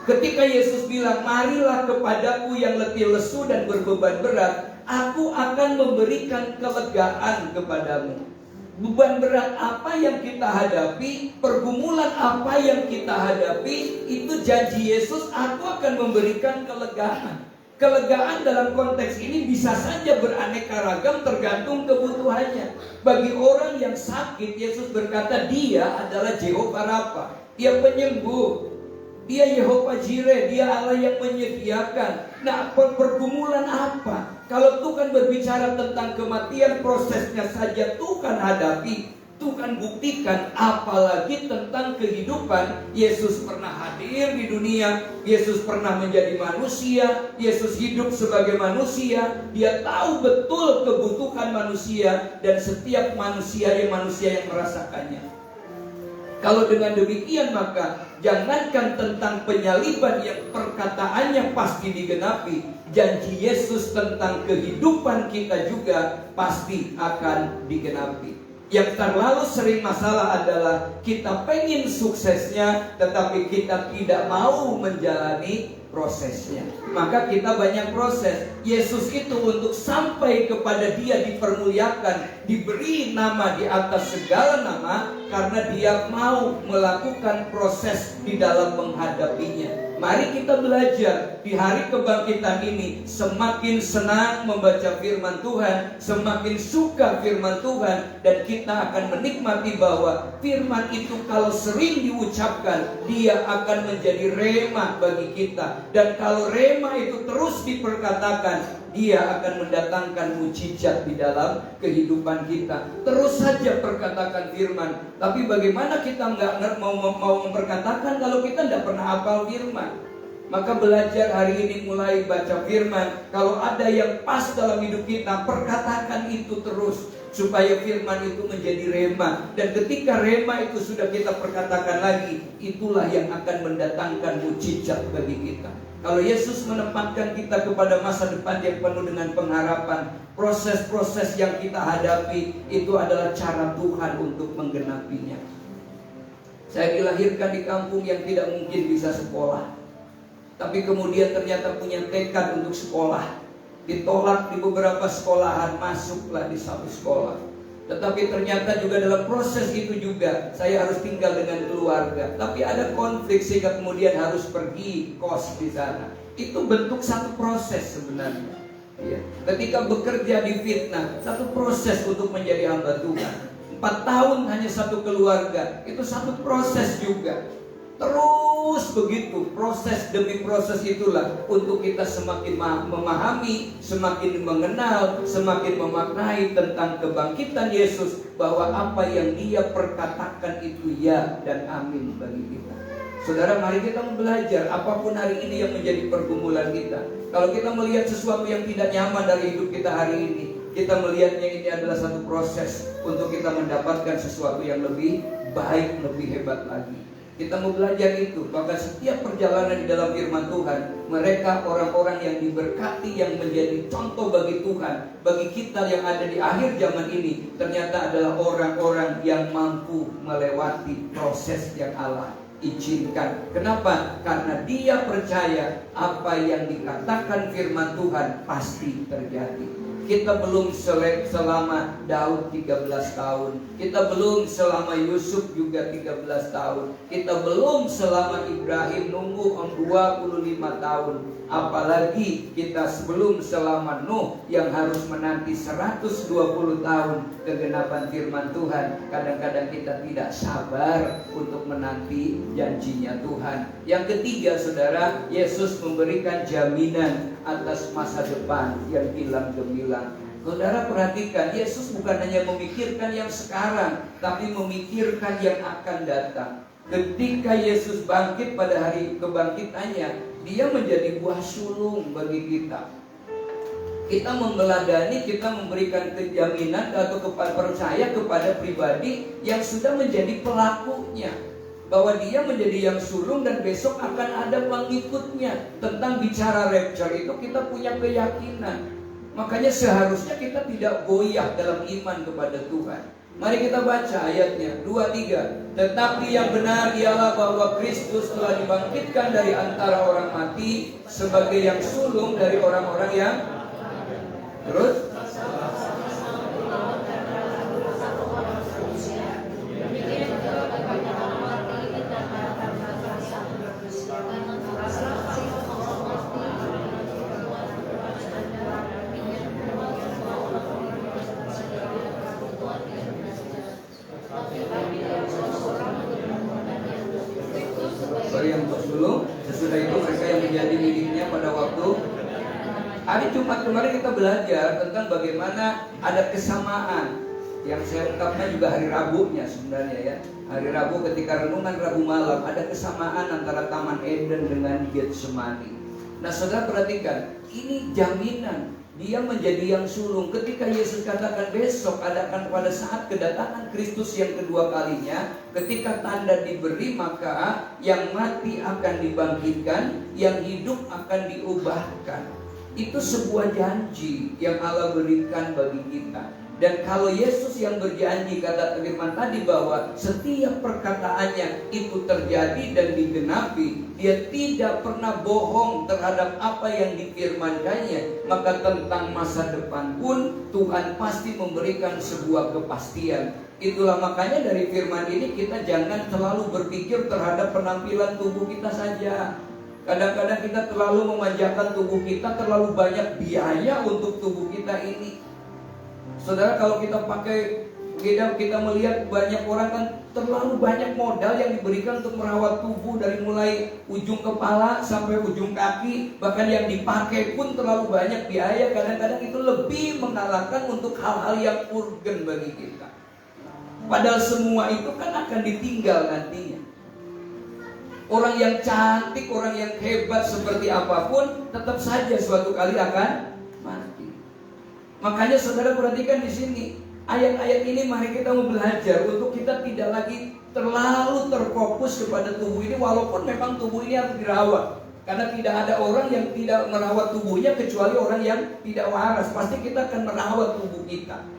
Ketika Yesus bilang, marilah kepadaku yang letih lesu dan berbeban berat, aku akan memberikan kelegaan kepadamu. Beban berat apa yang kita hadapi, pergumulan apa yang kita hadapi, itu janji Yesus, aku akan memberikan kelegaan. Kelegaan dalam konteks ini bisa saja beraneka ragam tergantung kebutuhannya. Bagi orang yang sakit, Yesus berkata dia adalah Jehovah Rafa, dia penyembuh. Dia Yehova Jireh, dia Allah yang menyediakan. Nah, pergumulan apa? Kalau Tuhan berbicara tentang kematian, prosesnya saja Tuhan hadapi, Tuhan buktikan, apalagi tentang kehidupan. Yesus pernah hadir di dunia, Yesus pernah menjadi manusia, Yesus hidup sebagai manusia. Dia tahu betul kebutuhan manusia dan setiap manusia yang merasakannya. Kalau dengan demikian, maka jangankan tentang penyaliban yang perkataannya pasti digenapi, janji Yesus tentang kehidupan kita juga pasti akan digenapi. Yang terlalu sering masalah adalah kita pengen suksesnya, tetapi kita tidak mau menjalani prosesnya. Maka kita banyak proses. Yesus itu untuk sampai kepada dia dipermuliakan, diberi nama di atas segala nama, karena dia mau melakukan proses di dalam menghadapinya. Mari kita belajar di hari kebangkitan ini, semakin senang membaca firman Tuhan, semakin suka firman Tuhan, dan kita akan menikmati bahwa firman itu kalau sering diucapkan, dia akan menjadi rema bagi kita. Dan kalau rema itu terus diperkatakan, dia akan mendatangkan mujizat di dalam kehidupan kita. Terus saja perkatakan firman. Tapi bagaimana kita nggak mau memperkatakan kalau kita tidak pernah hafal firman? Maka belajar hari ini mulai baca firman. Kalau ada yang pas dalam hidup kita, perkatakan itu terus, supaya firman itu menjadi rema. Dan ketika rema itu sudah kita perkatakan lagi, itulah yang akan mendatangkan mujizat bagi kita. Kalau Yesus menempatkan kita kepada masa depan yang penuh dengan pengharapan, proses-proses yang kita hadapi itu adalah cara Tuhan untuk menggenapinya. Saya dilahirkan di kampung yang tidak mungkin bisa sekolah, tapi kemudian ternyata punya tekad untuk sekolah. Ditolak di beberapa sekolahan, masuklah di satu sekolah. Tetapi ternyata juga dalam proses itu juga saya harus tinggal dengan keluarga. Tapi ada konflik sehingga kemudian harus pergi kos di sana. Itu bentuk satu proses sebenarnya. Ya. Ketika bekerja di fitnah, satu proses untuk menjadi hamba Tuhan. 4 tahun hanya satu keluarga, itu satu proses juga. Terus begitu, proses demi proses itulah untuk kita semakin memahami, semakin mengenal, semakin memaknai tentang kebangkitan Yesus, bahwa apa yang Dia perkatakan itu ya dan amin bagi kita. Saudara, mari kita belajar apapun hari ini yang menjadi pergumulan kita. Kalau kita melihat sesuatu yang tidak nyaman dari hidup kita hari ini, kita melihatnya ini adalah satu proses untuk kita mendapatkan sesuatu yang lebih baik, lebih hebat lagi. Kita mau belajar itu, maka setiap perjalanan di dalam firman Tuhan, mereka orang-orang yang diberkati, yang menjadi contoh bagi Tuhan, bagi kita yang ada di akhir zaman ini, ternyata adalah orang-orang yang mampu melewati proses yang Allah izinkan. Kenapa? Karena dia percaya apa yang dikatakan firman Tuhan pasti terjadi. Kita belum selama Daud 13 tahun. Kita belum selama Yusuf juga 13 tahun. Kita belum selama Ibrahim nunggu 25 tahun. Apalagi kita sebelum selama Nuh yang harus menanti 120 tahun kegenapan firman Tuhan. Kadang-kadang kita tidak sabar untuk menanti janjinya Tuhan. Yang ketiga, saudara, Yesus memberikan jaminan atas masa depan yang hilang gemilang. Saudara perhatikan, Yesus bukan hanya memikirkan yang sekarang, tapi memikirkan yang akan datang. Ketika Yesus bangkit pada hari kebangkitannya, Dia menjadi buah sulung bagi kita. Kita memeladani, kita memberikan kejaminan atau percaya kepada pribadi yang sudah menjadi pelakunya, bahwa dia menjadi yang sulung dan besok akan ada pengikutnya. Tentang bicara rapture itu kita punya keyakinan. Makanya seharusnya kita tidak goyah dalam iman kepada Tuhan. Mari kita baca ayatnya 2-3. Tetapi yang benar ialah bahwa Kristus telah dibangkitkan dari antara orang mati sebagai yang sulung dari orang-orang yang terus yang sulung, sesudah itu mereka yang menjadi miliknya pada waktu hari Jumat kemarin kita belajar tentang bagaimana ada kesamaan yang saya ungkapkan juga hari Rabunya sebenarnya ya. Hari Rabu ketika renungan Rabu malam ada kesamaan antara Taman Eden dengan Getsemani. Nah, saudara perhatikan, ini jaminan dia menjadi yang sulung. Ketika Yesus katakan besok adakan pada saat kedatangan Kristus yang kedua kalinya, ketika tanda diberi maka yang mati akan dibangkitkan, yang hidup akan diubahkan. Itu sebuah janji yang Allah berikan bagi kita. Dan kalau Yesus yang berjanji, kata firman tadi bahwa setiap perkataannya itu terjadi dan digenapi, Dia tidak pernah bohong terhadap apa yang difirmankannya. Maka tentang masa depan pun Tuhan pasti memberikan sebuah kepastian. Itulah makanya dari firman ini kita jangan terlalu berpikir terhadap penampilan tubuh kita saja. Kadang-kadang kita terlalu memanjakan tubuh kita, terlalu banyak biaya untuk tubuh kita ini. Saudara, kalau kita kita melihat banyak orang kan terlalu banyak modal yang diberikan untuk merawat tubuh, dari mulai ujung kepala sampai ujung kaki, bahkan yang dipakai pun terlalu banyak biaya. Kadang-kadang itu lebih mengalahkan untuk hal-hal yang urgen bagi kita. Padahal semua itu kan akan ditinggal nantinya. Orang yang cantik, orang yang hebat seperti apapun, tetap saja suatu kali akan mati. Makanya saudara perhatikan di sini ayat-ayat ini, mari kita mau belajar untuk kita tidak lagi terlalu terfokus kepada tubuh ini, walaupun memang tubuh ini harus dirawat. Karena tidak ada orang yang tidak merawat tubuhnya kecuali orang yang tidak waras. Pasti kita akan merawat tubuh kita.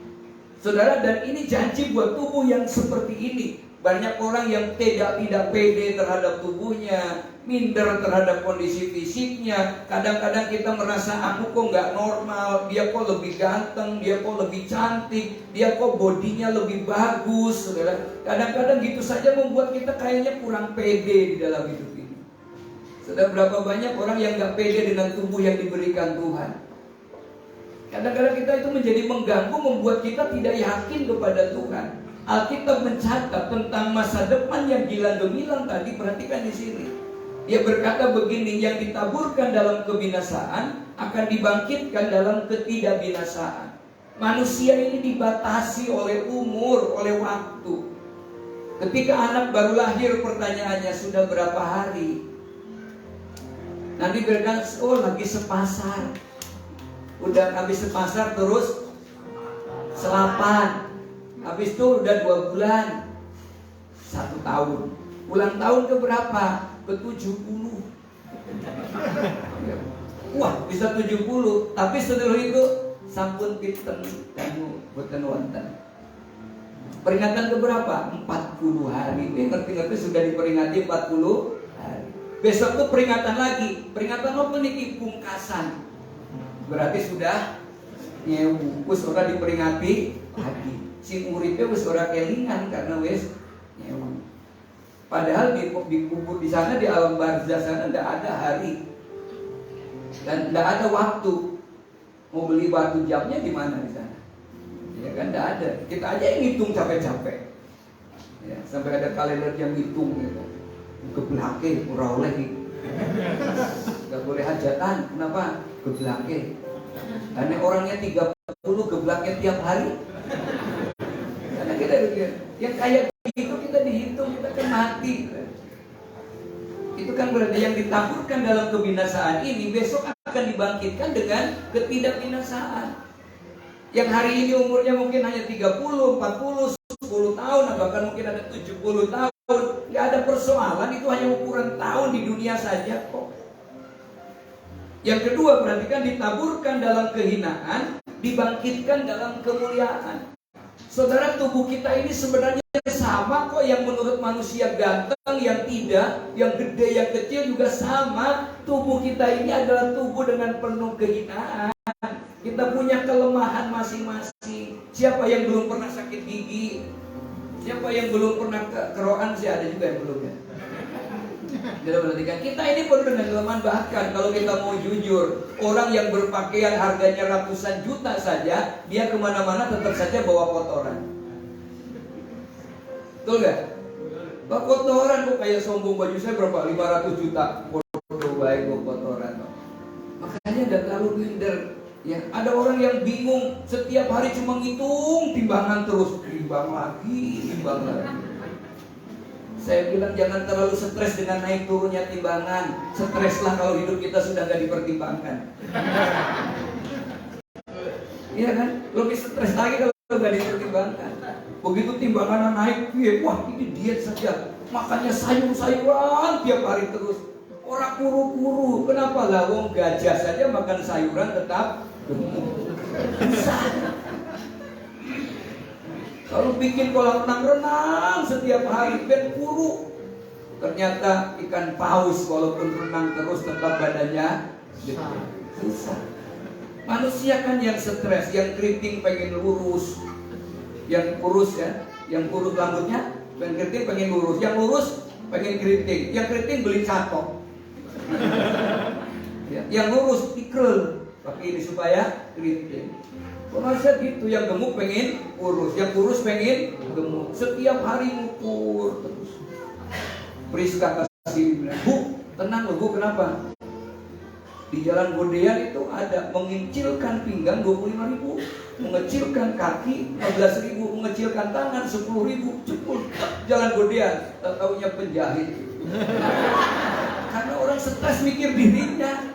Saudara, dan ini janji buat tubuh yang seperti ini. Banyak orang yang tidak pede terhadap tubuhnya, minder terhadap kondisi fisiknya. Kadang-kadang kita merasa, aku kok nggak normal, dia kok lebih ganteng, dia kok lebih cantik, dia kok bodinya lebih bagus. Saudara, kadang-kadang gitu saja membuat kita kayaknya kurang pede di dalam hidup ini. Saudara, berapa banyak orang yang nggak pede dengan tubuh yang diberikan Tuhan. Kadang-kadang kita itu menjadi mengganggu, membuat kita tidak yakin kepada Tuhan. Alkitab mencatat tentang masa depan yang gilang gemilang tadi. Perhatikan di sini. Dia berkata begini, yang ditaburkan dalam kebinasaan akan dibangkitkan dalam ketidakbinasaan. Manusia ini dibatasi oleh umur, oleh waktu. Ketika anak baru lahir, pertanyaannya sudah berapa hari? Nanti berkata, oh lagi sepasar. Udah habis sepasar terus selapan. Habis itu udah 2 bulan, 1 tahun. Ulang tahun ke berapa? Ke 70. Wah, bisa 70. Tapi setelah itu sampun piten kamu boten wonten. Peringatan ke berapa? 40 hari. Ini ngerti-ngerti sudah diperingati 40 hari. Besok tuh peringatan lagi. Peringatan apa nih? Pungkasan. Berarti sudah nyewu, wis ora diperingati lagi. Sing uripe wis ora kelingan karena wis nyewu. Padahal di kubur di sana, di alam barzah sana tidak ada hari dan tidak ada waktu. Mau beli batu jamnya di mana di sana? Ya kan tidak ada. Kita aja yang ngitung capek-capek. Ya, sampai ada kalender yang ngitung gitu. Keblake ora oleh iki. Enggak boleh hajatan. Kenapa? Geblake. Karena orangnya 30 geblaknya tiap hari. Karena kita yang kayak gitu kita dihitung, kita kan mati. Itu kan berarti yang ditaburkan dalam kebinasaan ini besok akan dibangkitkan dengan ketidakbinasaan. Yang hari ini umurnya mungkin hanya 30, 40, 10 tahun, bahkan mungkin ada 70 tahun. Tidak ada persoalan, itu hanya ukuran tahun di dunia saja kok. Yang kedua, perhatikan, ditaburkan dalam kehinaan, dibangkitkan dalam kemuliaan. Saudara, tubuh kita ini sebenarnya sama kok. Yang menurut manusia ganteng, yang tidak, yang gede, yang kecil juga sama. Tubuh kita ini adalah tubuh dengan penuh kehinaan. Kita punya kelemahan masing-masing. Siapa yang belum pernah sakit gigi? Siapa yang belum pernah keroan? Sih ada juga yang belum ya. Kita perhatikan, kita ini penuh dengan kelemahan. Bahkan kalau kita mau jujur, orang yang berpakaian harganya ratusan juta saja, dia kemana-mana tetap saja bawa kotoran. Betul gak? Bawa kotoran kok, kayak sombong, baju saya berapa? 500 juta. Bodoh baik bawa kotoran. Makanya gak terlalu minder. Ya, ada orang yang bingung, setiap hari cuma ngitung timbangan terus, timbang lagi. Saya bilang jangan terlalu stres dengan naik turunnya timbangan. Streslah kalau hidup kita sudah gak dipertimbangkan. Iya kan? Lebih stres lagi kalau gak dipertimbangkan. Begitu timbangan naik, wah ini diet saja, makannya sayur-sayuran tiap hari terus. Orang kuru-kuru. Kenapa lah? Wong gajah saja makan sayuran tetap gemuk. Bisa. Kalau bikin kolam renang setiap hari ben kuru. Ternyata ikan paus walaupun renang terus tetap badannya susah. Manusia kan yang stres, yang keriting pengen lurus, yang kurus ya, yang kurus rambutnya pengen keriting pengen lurus, yang lurus pengen keriting, yang keriting beli catok. Yang lurus dikrel pakai ini supaya keriting. Manusia gitu, yang gemuk pengen kurus, yang kurus pengen gemuk. Setiap hari ngukur terus. Priska kasih bilang, Bu, tenang loh Bu, kenapa? Di Jalan Godean itu ada mengincilkan pinggang 25.000, mengecilkan kaki 15.000, mengecilkan tangan 10.000. Cepul Jalan Godean, tak taunya penjahit. Karena orang stres mikir dirinya.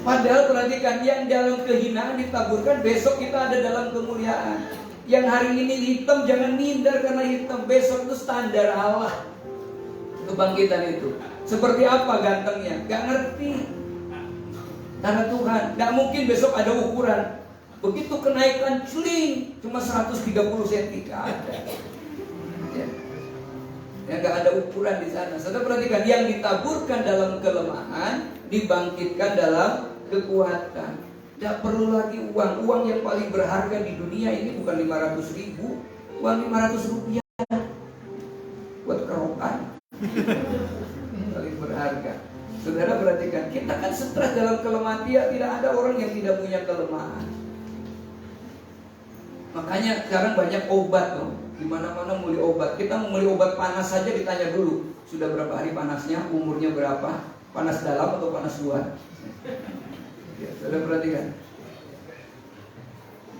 Padahal perhatikan, yang dalam kehinaan ditaburkan, besok kita ada dalam kemuliaan. Yang hari ini hitam jangan minder karena hitam. Besok itu standar Allah kebangkitan itu. Seperti apa gantengnya? Gak ngerti. Karena Tuhan, gak mungkin besok ada ukuran. Begitu kenaikan celing cuma 130 cm, gak ada. Ya. Ya, gak ada ukuran di sana. Saudara perhatikan, yang ditaburkan dalam kelemahan dibangkitkan dalam kekuatan. Tidak perlu lagi uang. Uang yang paling berharga di dunia ini bukan 500.000, uang 500 rupiah buat kerokan. Paling berharga. Saudara perhatikan, kita kan stres dalam kelemahan. Tidak ada orang yang tidak punya kelemahan. Makanya sekarang banyak obat loh. Di mana-mana mulai obat. Kita mau mulai obat panas saja ditanya dulu, sudah berapa hari panasnya, umurnya berapa, panas dalam atau panas luar. Ya, saudara perhatikan.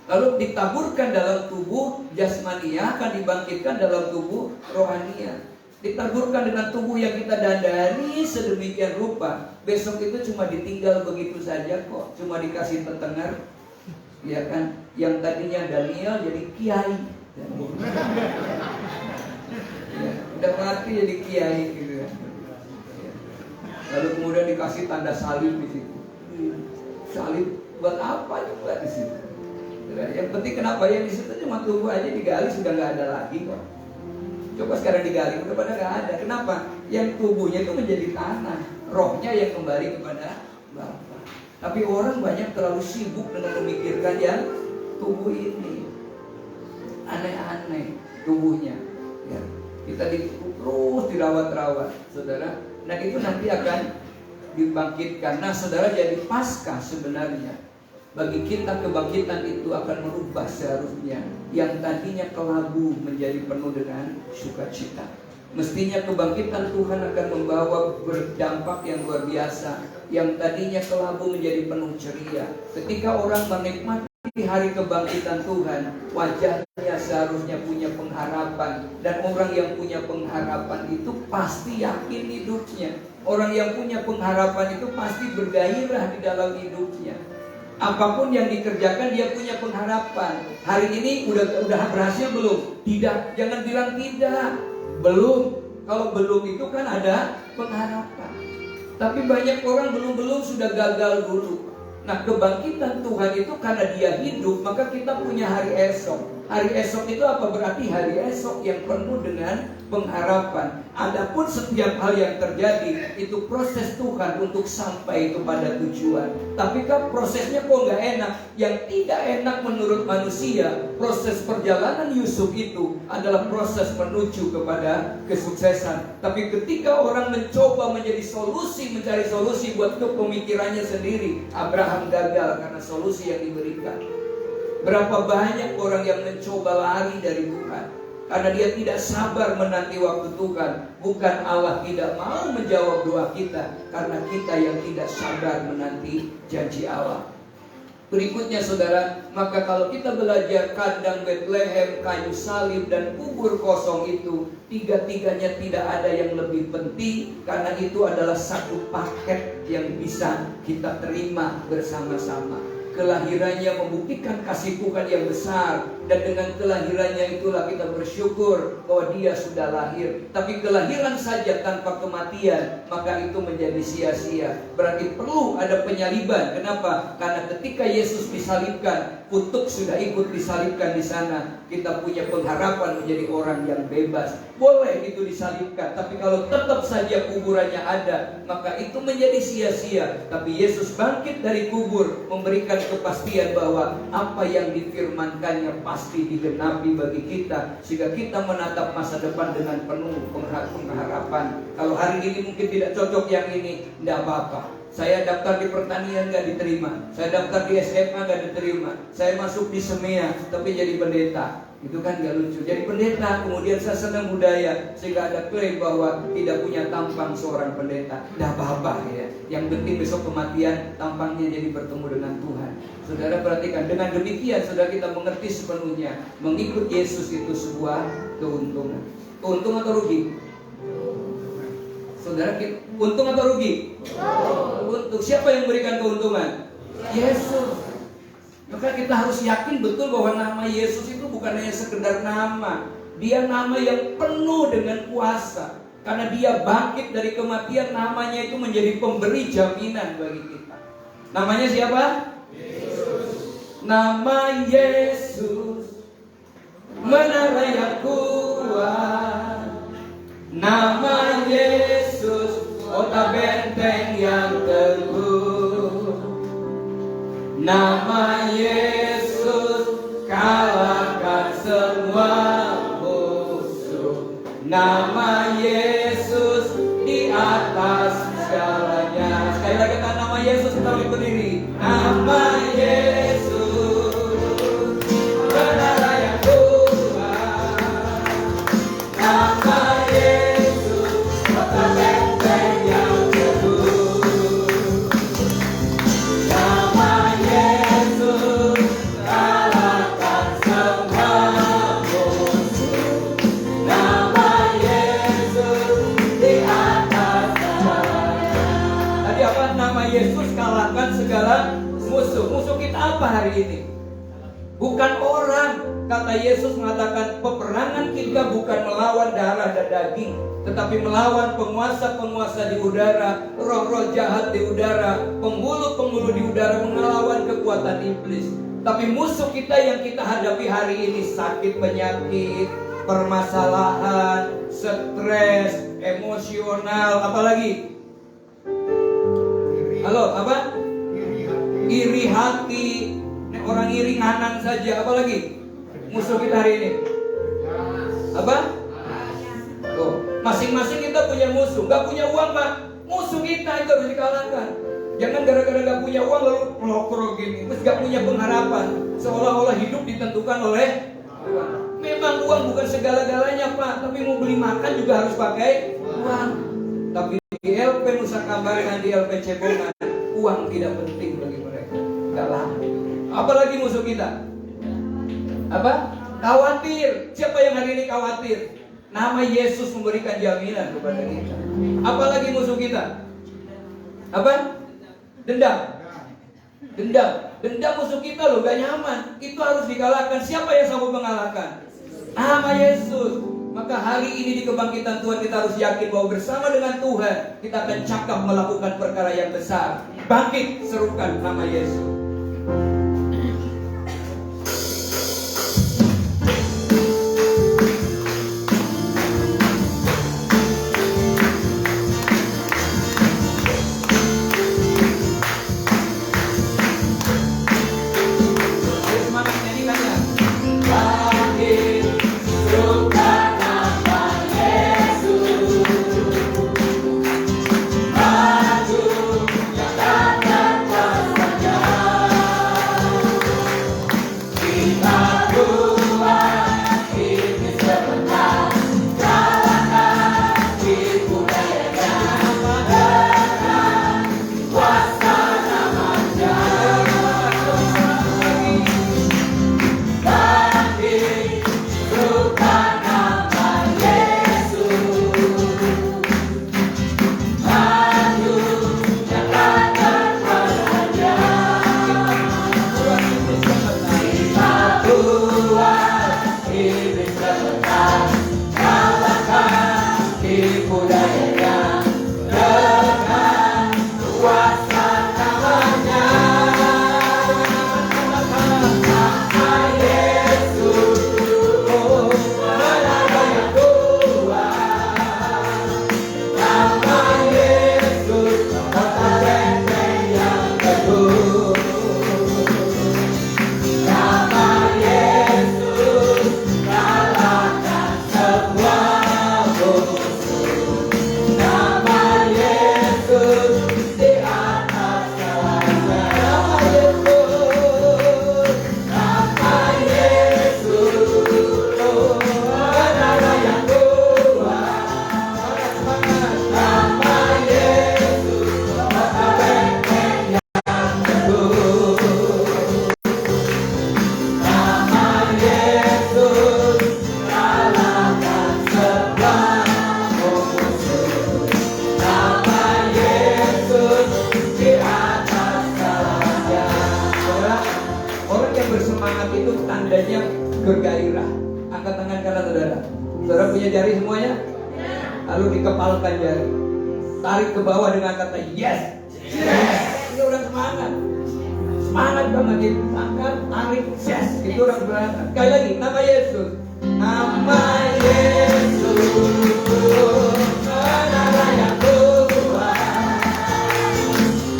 Lalu ditaburkan dalam tubuh jasmania akan dibangkitkan dalam tubuh rohania. Ditaburkan dengan tubuh yang kita dandani sedemikian rupa. Besok itu cuma ditinggal begitu saja kok, cuma dikasih petengar. Ya kan, yang tadinya Daniel jadi kiai. Ya, udah mati jadi kiai gitu ya. Lalu kemudian dikasih tanda salib di situ. Salib buat apa juga di situ? Yang penting kenapa ya, di situ cuma tubuh aja digali sudah nggak ada lagi kok. Coba sekarang digali udah pada nggak ada. Kenapa? Yang tubuhnya itu menjadi tanah, rohnya yang kembali kepada Bapa. Tapi orang banyak terlalu sibuk dengan memikirkan yang tubuh ini. Aneh-aneh tubuhnya. Ya. Kita terus dirawat-rawat, saudara. Nah itu nanti akan dibangkitkan. Nah saudara, jadi Paskah sebenarnya bagi kita kebangkitan itu akan merubah seharusnya yang tadinya kelabu menjadi penuh dengan sukacita. Mestinya kebangkitan Tuhan akan membawa berdampak yang luar biasa. Yang tadinya kelabu menjadi penuh ceria. Ketika orang menikmati hari kebangkitan Tuhan, wajahnya seharusnya punya pengharapan. Dan orang yang punya pengharapan itu pasti yakin hidupnya. Orang yang punya pengharapan itu pasti bergairah di dalam hidupnya. Apapun yang dikerjakan dia punya pengharapan. Hari ini udah berhasil belum? Tidak, jangan bilang tidak. Belum. Kalau belum itu kan ada pengharapan. Tapi banyak orang belum sudah gagal dulu. Nah kebangkitan Tuhan itu karena dia hidup, maka kita punya hari esok. Hari esok itu apa? Berarti hari esok yang penuh dengan pengharapan. Adapun setiap hal yang terjadi itu proses Tuhan untuk sampai kepada tujuan. Tapi kan prosesnya kok nggak enak. Yang tidak enak menurut manusia, proses perjalanan Yusuf itu adalah proses menuju kepada kesuksesan. Tapi ketika orang mencoba mencari solusi buat kepemikirannya sendiri, Abraham gagal karena solusi yang diberikan. Berapa banyak orang yang mencoba lari dari Tuhan karena dia tidak sabar menanti waktu Tuhan. Bukan Allah tidak mau menjawab doa kita, karena kita yang tidak sabar menanti janji Allah. Berikutnya saudara, maka kalau kita belajar kandang Betlehem, kayu salib, dan kubur kosong itu, tiga-tiganya tidak ada yang lebih penting, karena itu adalah satu paket yang bisa kita terima bersama-sama. Kelahirannya membuktikan kasih Tuhan yang besar, dan dengan kelahirannya itulah kita bersyukur bahwa dia sudah lahir. Tapi kelahiran saja tanpa kematian, maka itu menjadi sia-sia. Berarti perlu ada penyaliban. Kenapa? Karena ketika Yesus disalibkan, kutuk sudah ikut disalibkan di sana. Kita punya pengharapan menjadi orang yang bebas. Boleh itu disalibkan, tapi kalau tetap saja kuburannya ada, maka itu menjadi sia-sia. Tapi Yesus bangkit dari kubur, memberikan kepastian bahwa apa yang difirmankannya pasti digenapi bagi kita, sehingga kita menatap masa depan dengan penuh pengharapan. Kalau hari ini mungkin tidak cocok yang ini, tidak apa-apa. Saya daftar di pertanian gak diterima, saya daftar di SMA gak diterima, saya masuk di SEMEA tapi jadi pendeta. Itu kan gak lucu. Jadi pendeta, kemudian saya senang budaya, sehingga ada klaim bahwa tidak punya tampang seorang pendeta. Tidak apa-apa ya. Yang penting besok kematian tampangnya jadi bertemu dengan Tuhan. Saudara perhatikan, dengan demikian saudara kita mengerti sepenuhnya mengikut Yesus itu sebuah keuntungan. Keuntung atau rugi? Saudara, untung atau rugi? Untung. Siapa yang berikan keuntungan? Yesus. Maka kita harus yakin betul bahwa nama Yesus itu bukan hanya sekedar nama. Dia nama yang penuh dengan kuasa. Karena dia bangkit dari kematian, namanya itu menjadi pemberi jaminan bagi kita. Namanya siapa? Yesus. Nama Yesus menara yang kuat. Nama Yesus kota benteng yang teguh. Nama Yesus kalahkan semua musuh. Nama Yesus di atas segalanya. Sekali lagi kata nama Yesus, kita berdiri. Nama Yesus menara yang kuat. Nama Yesus kota benteng yang teguh. Nama Yesus kalahkan semua musuh. Nama Yesus di atas segalanya. Tadi apa? Nama Yesus kalahkan segala musuh. Musuh kita apa hari ini? Bukan orang. Kata Yesus mengatakan peperangan kita bukan melawan darah dan daging, tetapi melawan penguasa-penguasa di udara, roh-roh jahat di udara, penghulu-penghulu di udara, melawan kekuatan iblis. Tapi musuh kita yang kita hadapi hari ini sakit penyakit, permasalahan, stres, emosional, apalagi? Halo, apa? Iri hati. Orang iri nganan saja, apalagi? Musuh kita hari ini apa? Tuh, masing-masing kita punya musuh. Gak punya uang, Pak, musuh kita itu harus dikalahkan. Jangan gara-gara gak punya uang lalu melokro gini, terus gak punya pengharapan, seolah-olah hidup ditentukan oleh uang. Memang uang bukan segala-galanya, Pak, tapi mau beli makan juga harus pakai uang. Tapi di LP Nusa Kambangan, di LP Cebongan, uang tidak penting bagi mereka. Gak lama. Apalagi musuh kita? Apa? Khawatir. Siapa yang hari ini khawatir? Nama Yesus memberikan jaminan kepada kita. Apalagi musuh kita? Apa? Dendam. Dendam musuh kita loh, gak nyaman. Itu harus dikalahkan. Siapa yang sanggup mengalahkan? Nama Yesus. Maka hari ini di kebangkitan Tuhan kita harus yakin bahwa bersama dengan Tuhan kita akan cakap melakukan perkara yang besar. Bangkit, serukan nama Yesus. bergairah. Angkat tangan kanan saudara. Saudara punya jari semuanya? Lalu dikepalkan jari. Tarik ke bawah dengan kata yes. Yes. Ini orang semangat. semangat banget itu. Angkat, tarik, ses. Itu orang berangkat. Sekali lagi, nama Yesus. Nama Yesus. Nama yang Tuhan.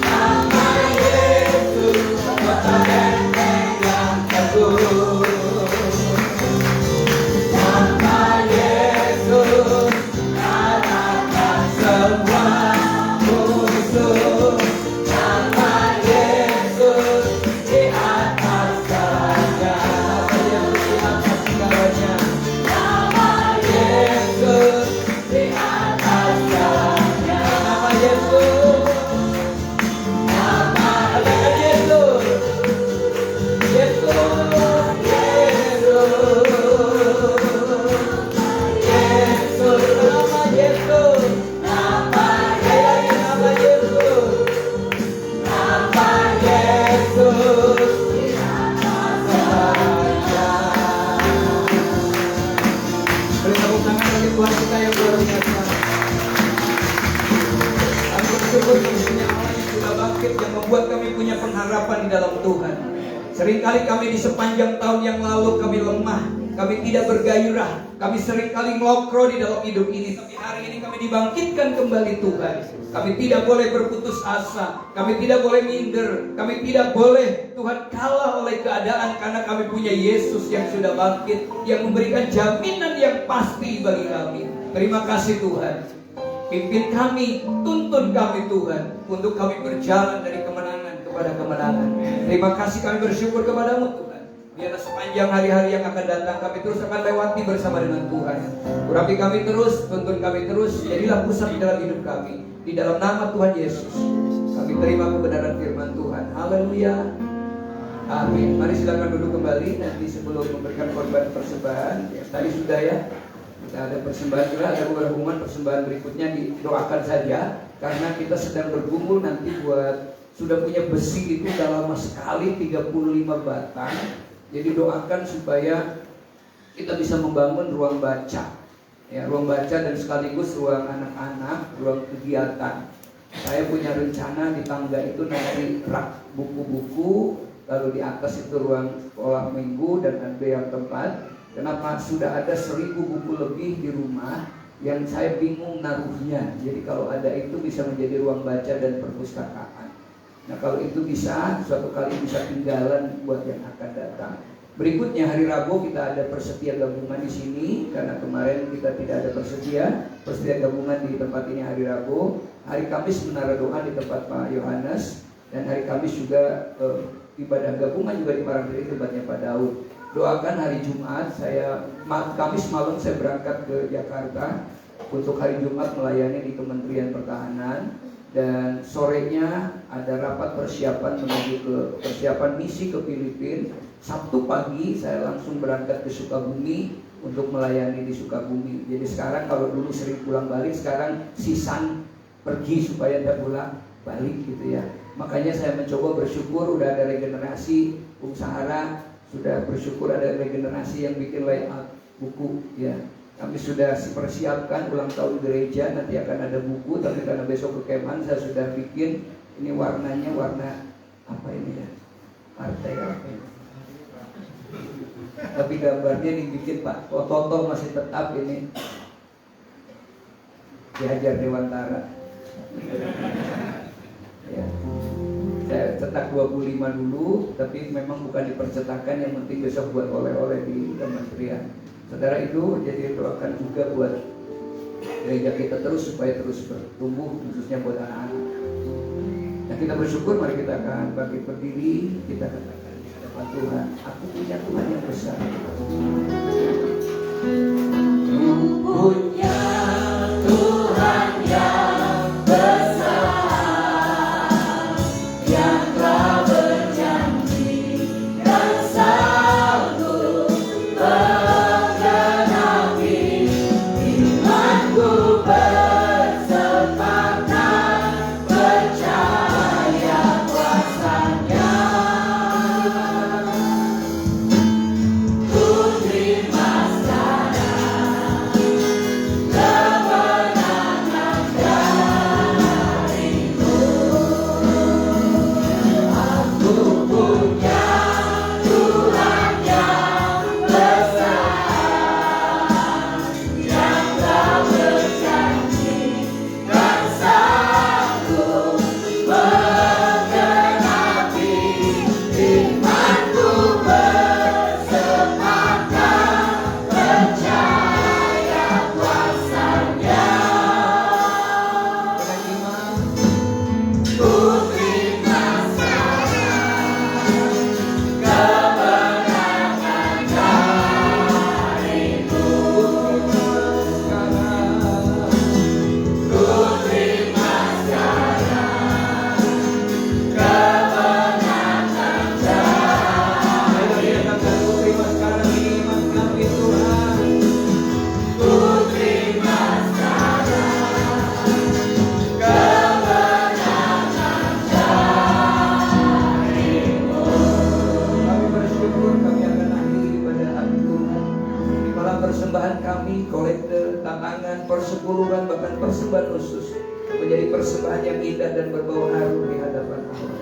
Nama Yesus. Kota benteng yang teguh. Nama Yesus. Kalahkan semua musuh. Nama Yesus di atas segalanya. Di atas segalanya. Nama Yesus di atas segalanya. Nama Yesus. Nama Yesus. Yesus. Yesus. Nama Yesus. Nama Yesus. Nama Yesus di atas segalanya. Beri tepuk tangan bagi Tuhan kita yang luar biasa. Kami bersyukur kami punya Allah yang sudah bangkit, yang membuat kami punya pengharapan di dalam Tuhan. Seringkali kami di sepanjang tahun yang lalu kami lemah, kami tidak bergairah, kami seringkali ngelokro di dalam hidup ini. Tapi hari ini kami dibangkitkan kembali Tuhan. Kami tidak boleh berputus asa, kami tidak boleh minder, kami tidak boleh Tuhan kalah oleh keadaan, karena kami punya Yesus yang sudah bangkit, yang memberikan jaminan yang pasti bagi kami. Terima kasih Tuhan. Pimpin kami, tuntun kami Tuhan, untuk kami berjalan dari kemenangan kepada kemenangan. Terima kasih, kami bersyukur kepadamu Tuhan. Biarlah sepanjang hari-hari yang akan datang kami terus akan lewati bersama dengan Tuhan. Urapi kami terus, tuntun kami terus, jadilah pusat di dalam hidup kami. Di dalam nama Tuhan Yesus kami terima kebenaran firman Tuhan. Haleluya. Amin. Mari silakan duduk kembali. Nanti sebelum memberikan korban persembahan, ya, tadi sudah ya, kita ada persembahan juga, ada beberapa pengumuman persembahan berikutnya didoakan saja, karena kita sedang bergumul nanti buat sudah punya besi itu udah lama sekali 35 batang. Jadi doakan supaya kita bisa membangun ruang baca. Ya, ruang baca dan sekaligus ruang anak-anak, ruang kegiatan. Saya punya rencana di tangga itu nanti rak buku-buku, lalu di atas itu ruang sekolah minggu dan ada yang tempat. Kenapa? Sudah ada 1000 buku lebih di rumah yang saya bingung naruhnya. Jadi kalau ada itu bisa menjadi ruang baca dan perpustakaan. Nah kalau itu bisa, suatu kali bisa tinggalan buat yang akan datang. Berikutnya hari Rabu kita ada persetia gabungan di sini, karena kemarin kita tidak ada persetia gabungan di tempat ini hari Rabu. Hari Kamis menara doa di tempat Pak Yohanes, dan hari Kamis juga ibadah gabungan juga di Parangtritis tempatnya Pak Daud. Doakan hari Jumat, Kamis malam saya berangkat ke Jakarta untuk hari Jumat melayani di Kementerian Pertahanan, dan sorenya ada rapat persiapan menuju ke persiapan misi ke Filipina. Sabtu pagi saya langsung berangkat ke Sukabumi untuk melayani di Sukabumi. Jadi sekarang kalau dulu sering pulang balik, sekarang sisan pergi supaya tidak pulang balik gitu ya. Makanya saya mencoba bersyukur udah ada regenerasi, Sahara sudah bersyukur ada regenerasi yang bikin layout buku ya. Kami sudah persiapkan ulang tahun gereja, nanti akan ada buku, tapi karena besok ke Keman saya sudah bikin ini warnanya warna apa ini ya? Partai apa ini? Tapi gambarnya dibikin Pak Toto masih tetap ini diajar Dewantara. Ya. Saya cetak 25 dulu, tapi memang bukan dipercetakan, yang penting besok buat oleh-oleh di kementerian. Saudara itu jadi doakan juga buat gereja kita terus supaya terus bertumbuh, khususnya buat anak-anak. Nah kita bersyukur, mari kita akan bangkit berdiri, kita katakan Tuhan, aku punya Tuhan yang besar. Ku punya Tuhan yang besar, yang telah berjanji dan sanggup menggenapi imanku, bersemangat percaya kuasa-Nya. Ku terima sekarang kami, kolekte, tantangan, persepuluhan, bahkan persembahan khusus menjadi persembahan yang indah dan berbau harum di hadapan Allah.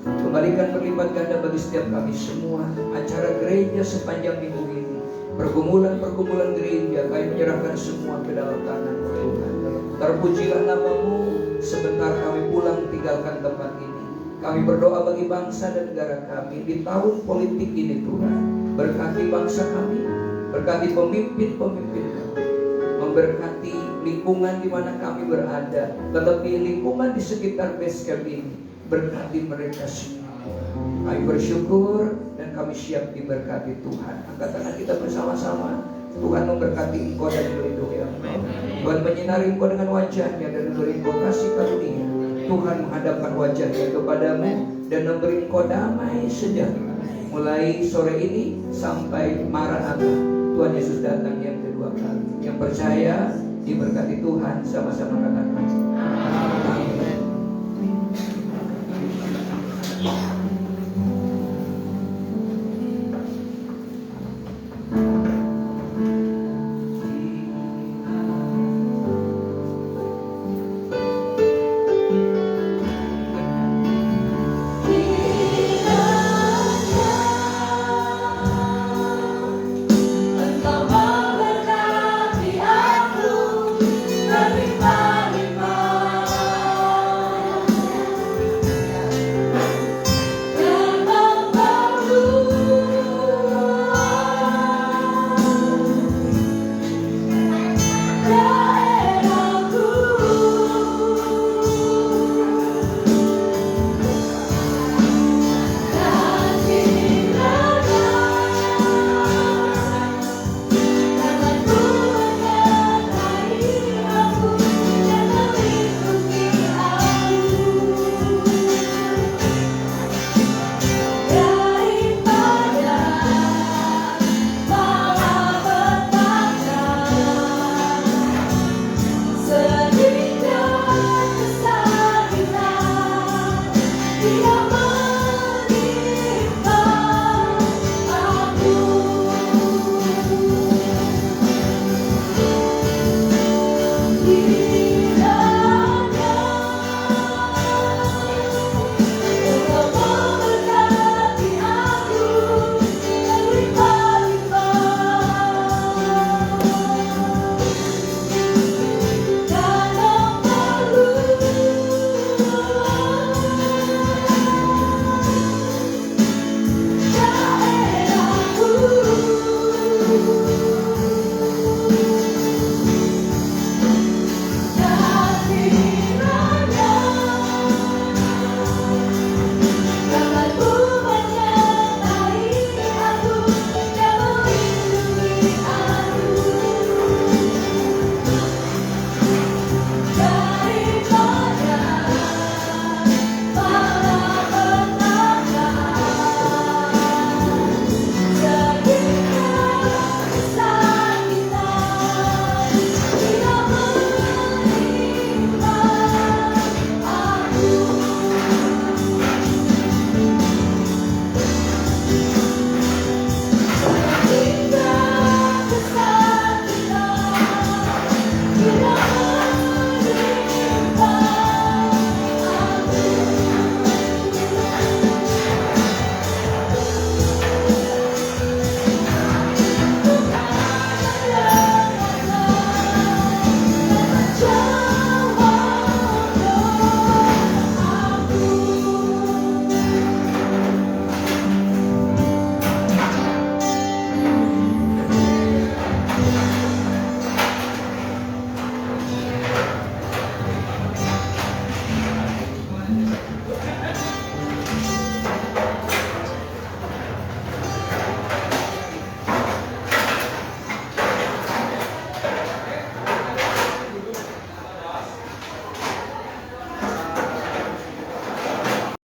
Kembalikan berlipat ganda bagi setiap kami semua. Acara gereja sepanjang minggu ini, pergumulan gereja, kami menyerahkan semua ke dalam tangan Tuhan. Terpujilah nama-Mu. Sebentar kami pulang tinggalkan tempat ini. Kami berdoa bagi bangsa dan negara kami di tahun politik ini Tuhan. Berkati bangsa kami, berkati pemimpin-pemimpin kami, memberkati lingkungan di mana kami berada, tetapi lingkungan di sekitar base camp ini, berkati mereka semua. Kami bersyukur dan kami siap diberkati Tuhan. Angkat tangan kita bersama-sama. Tuhan memberkati Engkau dan melindungi Engkau. Tuhan menyinari Engkau dengan wajahnya dan memberi Engkau kasih karunia. Tuhan menghadapkan wajahnya kepadamu dan memberi Engkau damai sejahtera. Mulai sore ini sampai Maranatha, Tuhan Yesus datang yang kedua kali. Yang percaya diberkati Tuhan, sama-sama katakan